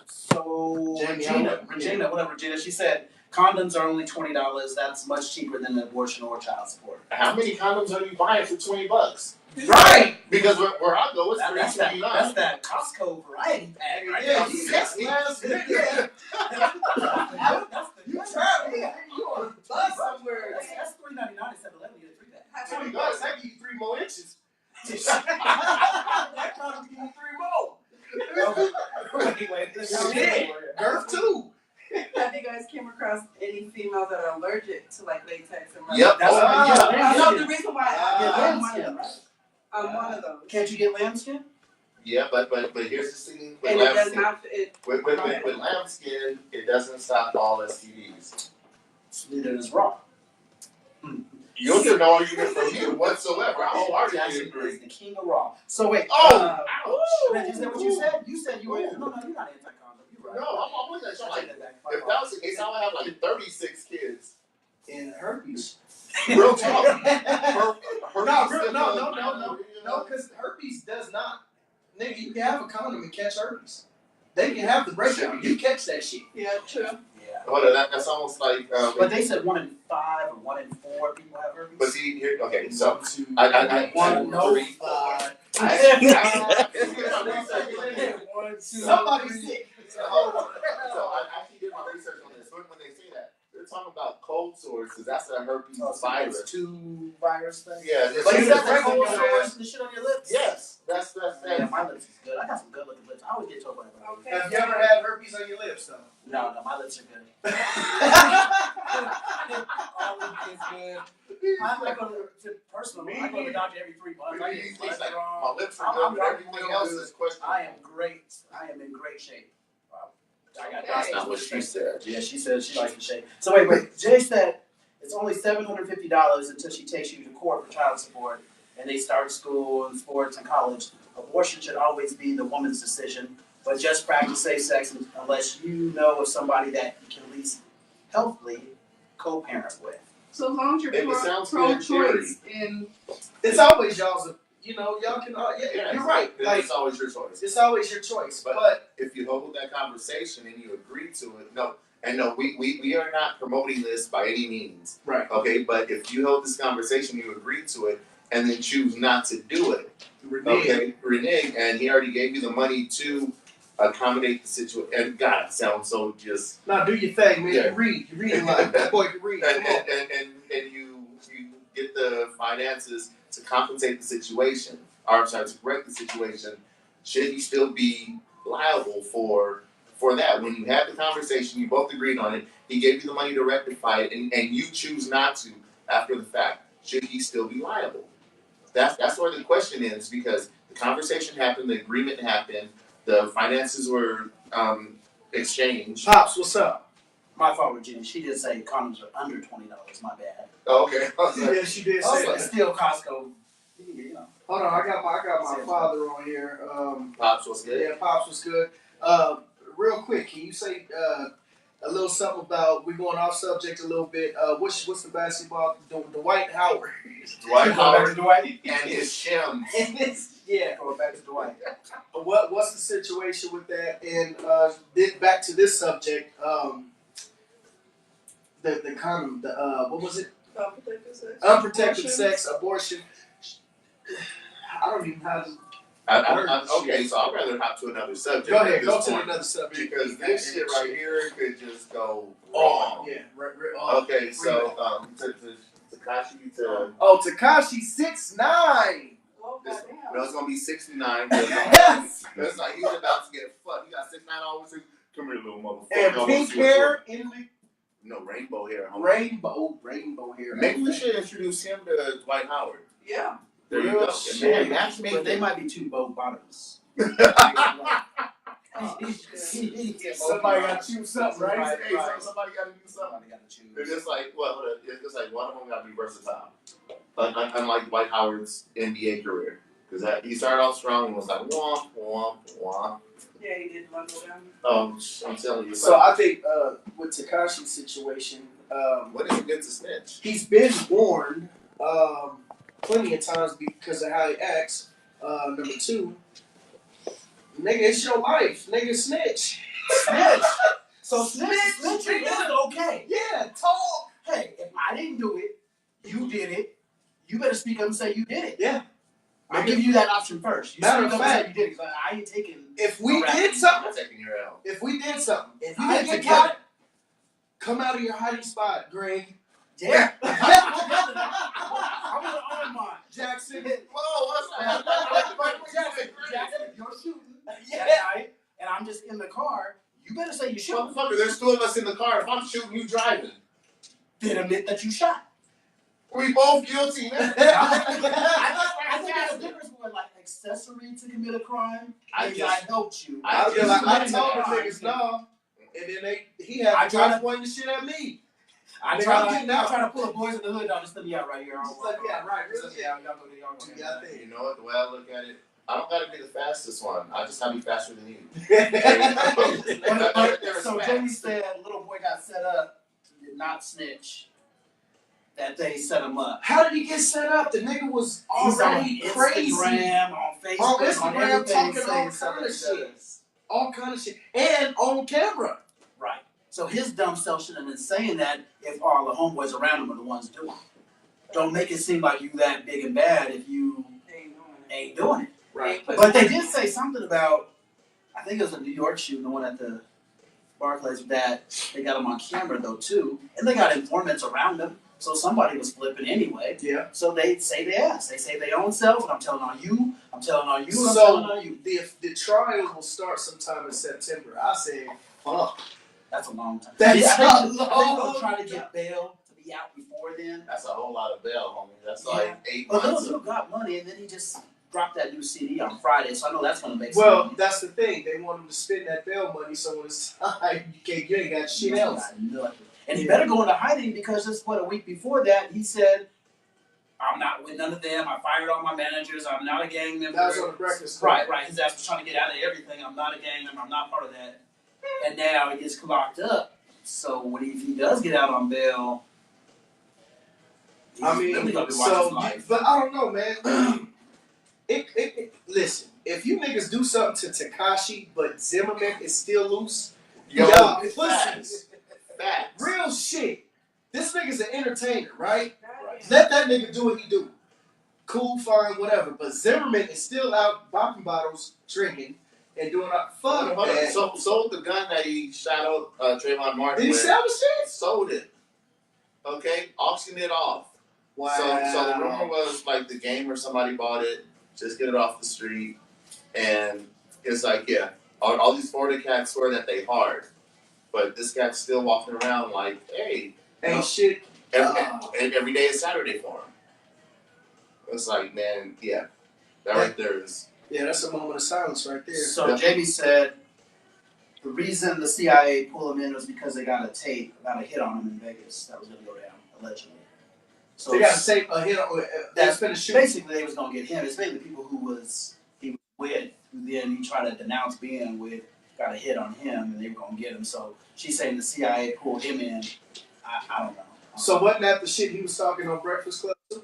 So Regina, she said condoms are only $20. That's much cheaper than an abortion or child support. How many condoms are you buying for $20? Right. Because where I go, it's That's $3.99. that Costco variety pack. Right Yeah, there. you text last nigga. You travel. You on a bus somewhere. That's $3.99 instead of $11. You get a 3-pack. $20, I give you 3 more inches. That condom give you 3 more. Shit, girth too. Have you guys came across any females that are allergic to like latex and rubber? Yep. That's No, the reason why I'm one of them. I'm one of those. Can't you get lambskin? Yeah, but here's the thing with And it does lambskin. not fit. With lambskin, it doesn't stop all STDs. Neither does raw. You'll get no argument from you whatsoever. I wholeheartedly Jackson agree. is the king of raw. So wait. Ouch! Is that what you said? You said you were. No, you're not anti-condom. You're right. No, I'm with that. So I like, take that back. if that was the case, I would have like 36 kids. In herpes. Real talk. No, because herpes does not. Nigga, you can have a condom and catch herpes. They can have the breakdown. You catch that shit. Yeah, true. Yeah. Hold on, that's almost like. But they said 1 in 5 or 1 in 4 people have herpes. But see here, okay, so 1, 2, I 1, no, 3, 4. 5. Somebody's sick. So I actually did my research on this. When they say that, they're talking about cold sores because that's a herpes virus. 2 virus thing. Yeah, But is that the Regular cold ass. sores, the shit on your lips? yes, that's Yeah, my lips is good. I got some good looking lips. I always get told by everybody. Okay. Have you ever had herpes on your lips, though? No, my lips are good. I go to personal. I go to the doctor every 3 months. I get It's blood like, drawn. my lips are good, but everything else is questionable. I am great. I am in great shape. Wow. I got That's not what she said. Yeah, she said she likes the shape. So wait. Jay said it's only $750 until she takes you to court for child support, and they start school and sports and college. Abortion should always be the woman's decision, but just practice safe sex unless you know of somebody that you can at least healthily co-parent with. So as long as It you're sounds good in pro-choice in It's always y'all's. Y'all can. Yeah, You're right. Like it's always your choice. it's always your choice. But- But If you hold that conversation and you agree to it, no, we are not promoting this by any means. right, Okay, but if you hold this conversation, you agree to it, and then choose not to do it, renege. renege, and he already gave you the money to accommodate the situation. And God, it sounds so just. Now do your thing, man. Yeah. You read a lot. That boy can read. And, Come on. and you get the finances to compensate the situation, or I'm sorry, to correct the situation. Should he still be liable for that? When you had the conversation, you both agreed on it. He gave you the money to rectify it, and you choose not to after the fact. Should he still be liable? That's where the question is, because the conversation happened, the agreement happened, the finances were exchanged. Pops, what's up? My fault, Regina. She did say condoms are under $20. My bad. Oh, okay. Yeah, she did say Also, that. still Costco. You know. Hold on, I got my father on here. Pops was good. Yeah, Pops was good. Real quick, can you say a little something about, we're going off subject a little bit. What's the basketball? Dwight Howard. Dwight Howard Dwight. and his shims. And this, yeah. Going back to Dwight. What's the situation with that? And back to this subject. The condom. What was it? Unprotected sex. Unprotected sex, abortion. I don't even have. Okay, so I'd rather hop to another subject. Go ahead. at Go this to point, another subject. because this shit right here could just go Oh, wrong. yeah. Okay, so Takashi to. Oh, Tekashi 6'9". Oh, This, goddamn. no, it's gonna be 69. Yes. It's like he's about to get fucked. He got 6'9" always. Come here, little motherfucker. And I wanna pink see what's hair going- in the No, rainbow hair. Homie. rainbow hair. Maybe we should introduce him to Dwight Howard. Yeah. There you Real go. shit. And match But made they them. might be too bow bottoms. Somebody got to choose something, right? Right. Hey, so somebody got to do something. Somebody gotta choose. It's just like, well, it's just like one of them got to be versatile. Unlike Dwight Howard's NBA career. Because he started off strong and was like, womp, womp, womp. Yeah, he did one go down. I'm telling you. So I think with Tekashi's situation, what is it good to snitch? he's been warned plenty of times because of how he acts. Number two, nigga, it's your life. Nigga, snitch. Snitch. So snitching is okay. Yeah, talk. Hey, if I didn't do it, you did it. You better speak up and say you did it. Yeah. I'll give you that option first. You Matter speak of up and fact, say you did it. 'Cause I ain't taking. If we no rap. did I'm something, taking your L. if you I get get caught, come out of your hiding spot, Greg. Yeah. I'm gonna own mine. Jackson. Whoa, what's Jackson, you're shooting Yeah. that night, and I'm just in the car. You better say you shot. Motherfucker, there's two of us in the car. If I'm shooting, you driving. Then admit that you shot. We both guilty, man. I think there's a difference with like accessory to commit a crime. I helped you. I'll be like, I committed told the the crime. niggas no, and then he had I to try try to- pointing the shit at me. I Nigga, try I'm getting out. to pull a boys in the hood down. Just let me out right here. I don't want to. Yeah, right. Really. Yeah, y'all go there. Y'all go Yeah, I there. think. You know what? The way I look at it, I don't gotta be the fastest one. I just gotta be faster than you. So Jamie said, little boy got set up, did not snitch. That they set him up. How did he get set up? The nigga was He's already on crazy. Instagram, on Facebook, On Instagram, everything, talking saying all stuff kind of that he shit. does. All kind of shit. And on camera. Right. So his dumb self should have been saying that if all the homeboys around him are the ones doing it. Don't make it seem like you that big and bad if you ain't doing it. Right. But they did say something about, I think it was a New York shooting, the one at the Barclays, that they got him on camera though too. And they got informants around them. So somebody was flipping anyway. Yeah. So they say they asked. They say their own self, and I'm telling on you, I'm telling on you, I'm So telling on you. the trial will start sometime in September. I say, fuck. That's a long time. That's I think a they'll long try to get bail to be out before then. That's a whole lot of bail, homie. That's Yeah. like 8 But months. Lil got money, and then he just dropped that new CD on Friday, so I know that's gonna make Well, some that's the thing. They want him to spend that bail money, so when it's time, you ain't got shit else. And he better go into hiding because just a week before that, he said, I'm not with none of them. I fired all my managers. I'm not a gang member. That was on the Breakfast Club. Right. His ass was trying to get out of everything. I'm not a gang member. I'm not part of that. And now he gets locked up. So if he does get out on bail, he's I mean, really gonna be watching his so, life. but I don't know, man. Listen, if you niggas do something to Tekashi, but Zimmerman is still loose, Yo, y'all, it's listen, facts. Facts. real shit. This nigga's an entertainer, right? Right. Let that nigga do what he do. Cool, fine, whatever. But Zimmerman is still out popping bottles, drinking, and doing fuck Hold on. that. So sold the gun that he shot out Trayvon Martin Did he with. sell the shit? Sold it. Okay, auctioned it off. Wow. So the rumor was like the game or somebody bought it, just get it off the street, and it's like, yeah, all these Florida cats swear that they hard, but this guy's still walking around like, hey, Ain't shit. every day is Saturday for him. It's like, man, yeah, that right there is. Yeah, that's a moment of silence right there. So Yeah. Jamie said the reason the CIA pulled him in was because they got a tape about a hit on him in Vegas that was going to go down, allegedly. So They got to take a hit on. That's been a shoot. basically they was going to get him. It's mainly the people he was with, who then he tried to denounce being with, got a hit on him, and they were gonna get him. So she's saying the CIA pulled him in. I don't know. So wasn't that the shit he was talking on Breakfast Club too?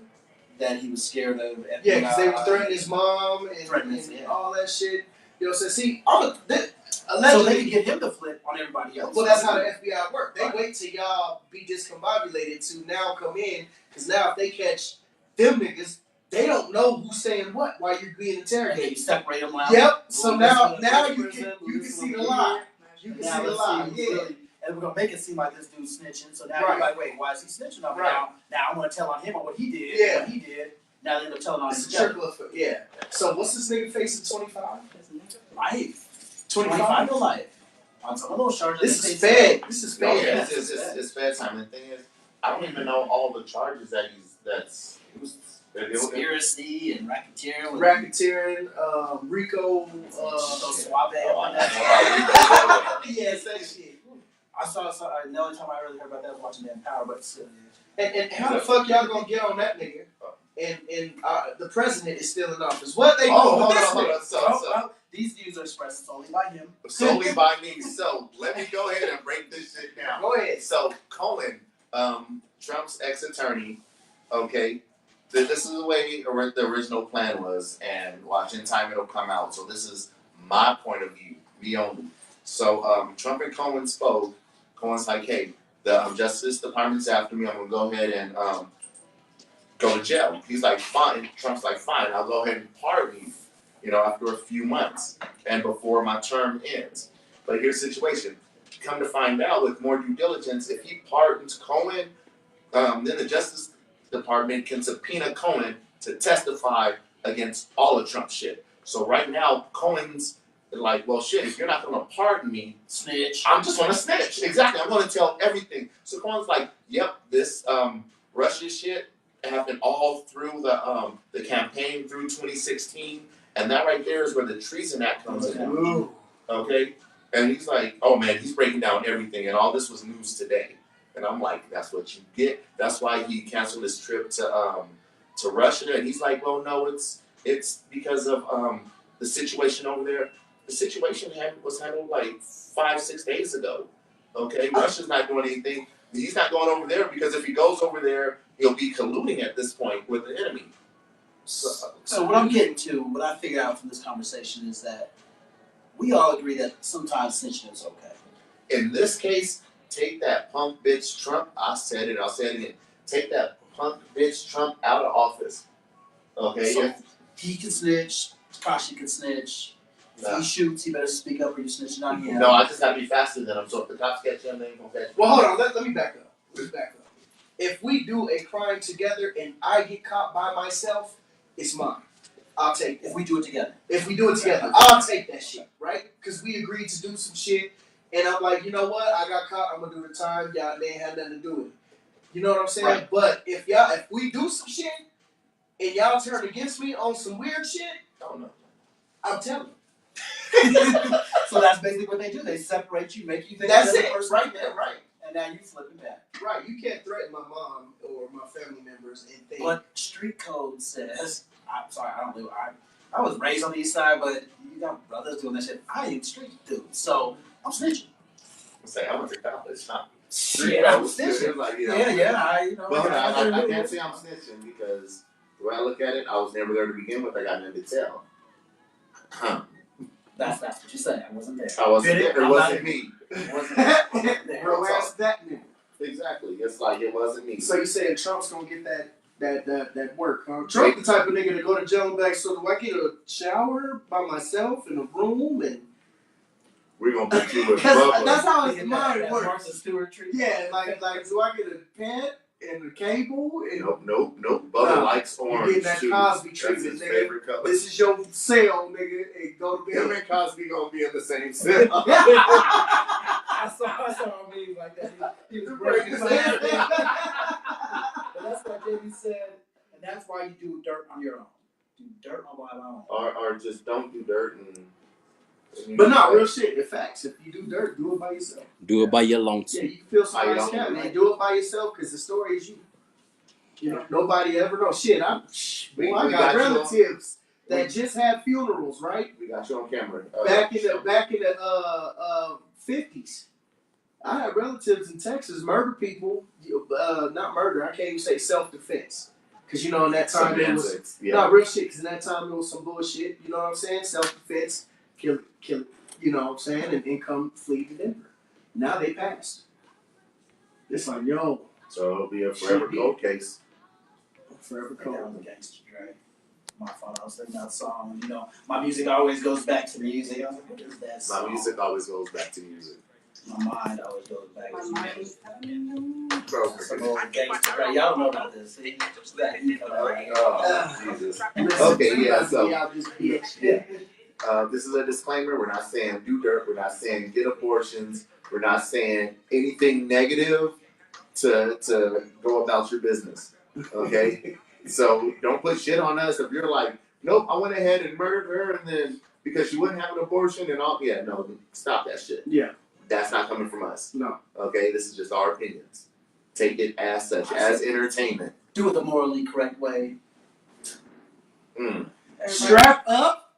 That he was scared of. FBI. Yeah, because they were threatening his mom and all that shit. You know, so see, allegedly, so they can get him to flip on everybody else. Well, that's how the FBI work. They wait till y'all be discombobulated to now come in, because now if they catch them niggas, they don't know who's saying what while you're being interrogated. You separate them out. Yep. So now you can see the lie. You can see the lie. Yeah. And we're gonna make it seem like this dude's snitching. So now Right. you're like, wait, why is he snitching on me now? Now I want to tell on him on what he did. Yeah. What he did. Now they're telling on It's each a other. trickle effect. Yeah. So what's this nigga facing? 25. Life. 25 to life. On some of those charges. This is fed. This is No, fed. yeah, it's fair time. And the thing is, I don't even know all the charges that Conspiracy and racketeering. Rico. Suave. Yes, that shit. I saw. The only time I really heard about that was watching The Power, but still. And how the fuck y'all gonna get on that nigga? And the president is still in office. What they doing with this nigga? So these views are expressed solely by him. solely by me. So let me go ahead and break this shit down. Go ahead. So Cohen, Trump's ex-attorney, okay, this is the way the original plan was, and watch in time it'll come out. So this is my point of view, me only. So Trump and Cohen spoke. Cohen's like, hey, the Justice Department's after me. I'm gonna go ahead and go to jail. He's like, fine. Trump's like, fine. I'll go ahead and pardon you. You know, after a few months and before my term ends. But here's the situation. Come to find out, with more due diligence, if he pardons Cohen, then the Justice Department can subpoena Cohen to testify against all of Trump's shit. So right now, Cohen's like, well, shit, if you're not going to pardon me, Snitch. I'm just going to snitch. Exactly. I'm going to tell everything. So Cohen's like, yep, this Russia shit happened all through the campaign through 2016. And that right there is where the Treason Act comes in. Ooh. Okay? And he's like, oh man, he's breaking down everything. And all this was news today. And I'm like, that's what you get. That's why he canceled his trip to Russia. And he's like, well, no, it's because of the situation over there. The situation was handled like 5-6 days ago. Okay? Russia's not doing anything. He's not going over there because if he goes over there, he'll be colluding at this point with the enemy. So what I'm getting to, what I figured out from this conversation is that we all agree that sometimes snitching is okay. In this case, take that punk bitch Trump. I said it. I'll say it again. Take that punk bitch Trump out of office. Okay? So he can snitch. Kashi can snitch. If he shoots, he better speak up or you snitching on him. No, I just gotta be faster than him. So if the cops catch him, they ain't gonna catch me. Well, hold on. Let me back up. Let's back up. If we do a crime together and I get caught by myself, it's mine. I'll take that. If we do it together. If we do it together, I'll take that shit, right? Because we agreed to do some shit, and I'm like, you know what? I got caught. I'm gonna do the time. Y'all, they ain't had nothing to do with it. You know what I'm saying? Right. But if we do some shit, and y'all turn against me on some weird shit, Oh no. I'm telling you. So that's basically what they do. They separate you, make you think That's you're the it, person right you there, are, right. and now you flip it back. Right, you can't threaten my mom or my family members and think. But street code says, I'm sorry, I don't know. I was raised on the east side, but you got brothers doing that shit. I ain't street dude, so I'm snitching. I'm saying I went to college. Not Shit, I'm snitching. Like, But I can't say I'm snitching because the way I look at it, I was never there to begin with. I got nothing to tell. That's what you say. I wasn't there. I wasn't Did it? there. It I'm wasn't not- me. It wasn't me. Bro, ask that nigga. Exactly. It's like it wasn't me. So you saying Trump's gonna get that work, huh? Trump the type of nigga to go to jail and be like, so do I get a shower by myself in a room and We're gonna put you with because Bubba. that's how his That mind works. Martha Stewart treatment. Yeah, like do I get a pant and a cable and Nope. Bubba Nah, likes you orange getting that too. Cosby That's treatment, his nigga. favorite color. this is your cell, nigga, and go to Him bed. and Cosby gonna be in the same cell. I saw a meme like that. He was breaking his hand. But that's what JB said, and that's why you do dirt on your own. Do dirt on my own. or just don't do dirt and. But not real shit. In facts, if you do dirt, do it by yourself. Do it by your Yeah, lonesome. you can feel somebody's By your cat, own. man. Do it by yourself because the story is you. You know, nobody ever knows. Shit, I We got got you. relatives that just had funerals, right? We got you on camera. Back in the 50s. I had relatives in Texas murder people. Not murder. I can't even say self-defense. Because, you know, in that time it was not real shit. Because in that time it was some bullshit. You know what I'm saying? Self-defense, kill. You know what I'm saying? And come flee to Denver. Now they passed. It's like, yo. So it'll be a forever cold case. Forever That cold. was a gangster, right? My fault. I was thinking that song. You know, my music always goes back to music. I was like, what is that song? My music always goes back to music. My mind always goes back My to mind music. is telling me. Bro, Some old gangster, right? Y'all don't know about this. See? That he coming out. oh, Jesus. Okay, yeah, so. Out this bitch. Yeah. This is a disclaimer. We're not saying do dirt. We're not saying get abortions. We're not saying anything negative to go about your business. Okay? So don't put shit on us if you're like, nope, I went ahead and murdered her and then because she wouldn't have an abortion and all. Yeah, no, stop that shit. Yeah. That's not coming from us. No. Okay? This is just our opinions. Take it as such, as entertainment. Do it the morally correct way. Strap up.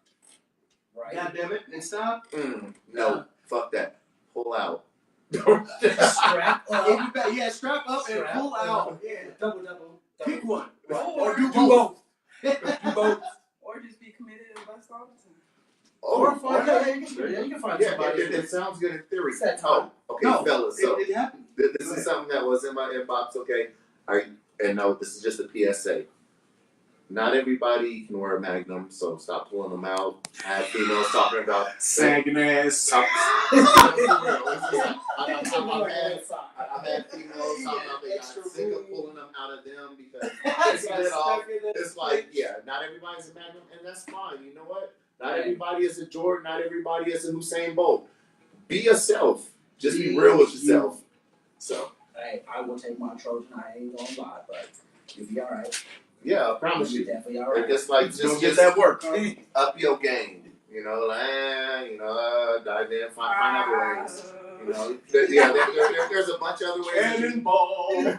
Right. God damn it. And stop. No, fuck that. Pull out. Strap up. Yeah, strap up and Strap pull up. out. Yeah. Double. Pick one. Or do Do both. Do both. Or just be committed and bust all the time. Or find okay. you can find Yeah, somebody. it sounds good in theory. Set Oh, okay, No, fellas. So it happened. this is something that was in my inbox. Okay, and no, this is just a PSA. Not everybody can wear a Magnum, so stop pulling them out. I have females talking about Sagging ass. I've had females talking about they got sick of pulling them out of them because it's like, yeah, not everybody's a Magnum, and that's fine. You know what? Not everybody is a Jordan. Not everybody is a Usain Bolt. Be yourself. Just be real with yourself. So. Hey, I will take my Trojan. I ain't gonna lie, but you'll be all right. Yeah, I promise You'll you. be definitely all right. Just like Don't get that work. Up your game. You know, like, dive in, find other ways. You know, there's a bunch of other ways. Cannonball.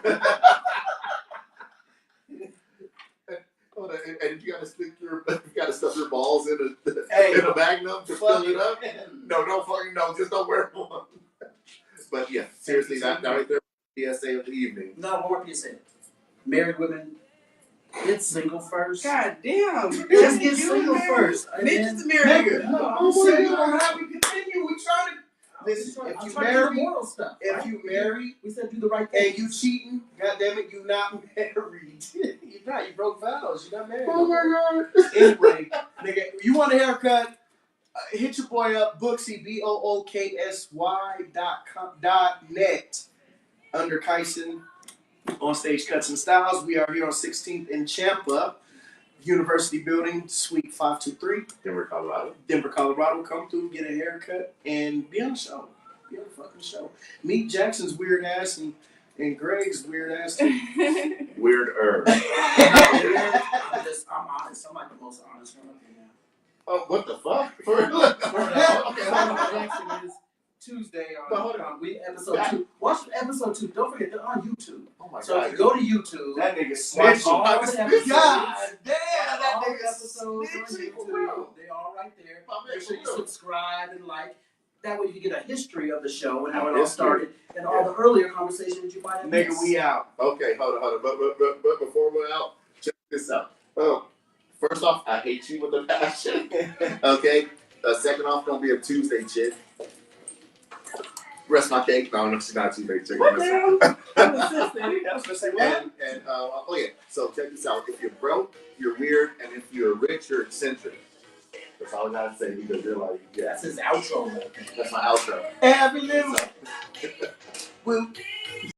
And you gotta stuff your balls in a Magnum to fill it up. No, just don't wear one. But yeah, seriously, that right there, PSA of the evening. No more PSA. Married women, get single first. God damn. Just get single first. Bitches to marry. Nigga, No, I'm saying saying how we continue. We trying to. Listen, if you marry, moral stuff. if you marry, we said do the right thing. and you cheating, goddamn you not married. You not. You broke vows. You not married. Oh my God. Anyway, nigga, you want a haircut? Hit your boy up, Booksy, BOOKSY.net under Kyson on Stage Cuts and Styles. We are here on 16th in Champa, University Building, Suite 523, Denver, Colorado. Come through, get a haircut, and be on the show. Be on the fucking show. Meet Jackson's weird ass and Greg's weird ass. Weirder. I'm honest. I'm like the most honest one up here now. Oh, what the fuck? Jackson is Tuesday on episode 2. Watch episode 2. Don't forget, they're on YouTube. Oh my So God. if you go to YouTube, That nigga watch snitching. all the episodes. God damn, that All the nigga episodes on snitching for YouTube. real. They're all right there. My man, Make sure you for real. subscribe and like. That way you can get a history of the show and how it all History. started and all the earlier conversations you might have Nigga, missed. we out. Okay, hold on. But before we're out, check this out. First off, I hate you with a passion. Okay. Second off, don't be a Tuesday chick. Rest my cake. No, she's not a Tuesday chick. What the hell? I'm assistant. I was gonna say what? And oh yeah. So check this out. If you're broke, you're weird, and if you're rich, you're eccentric. That's all I gotta say because you're like, yeah. That's his outro. That's my outro. Every little. Well,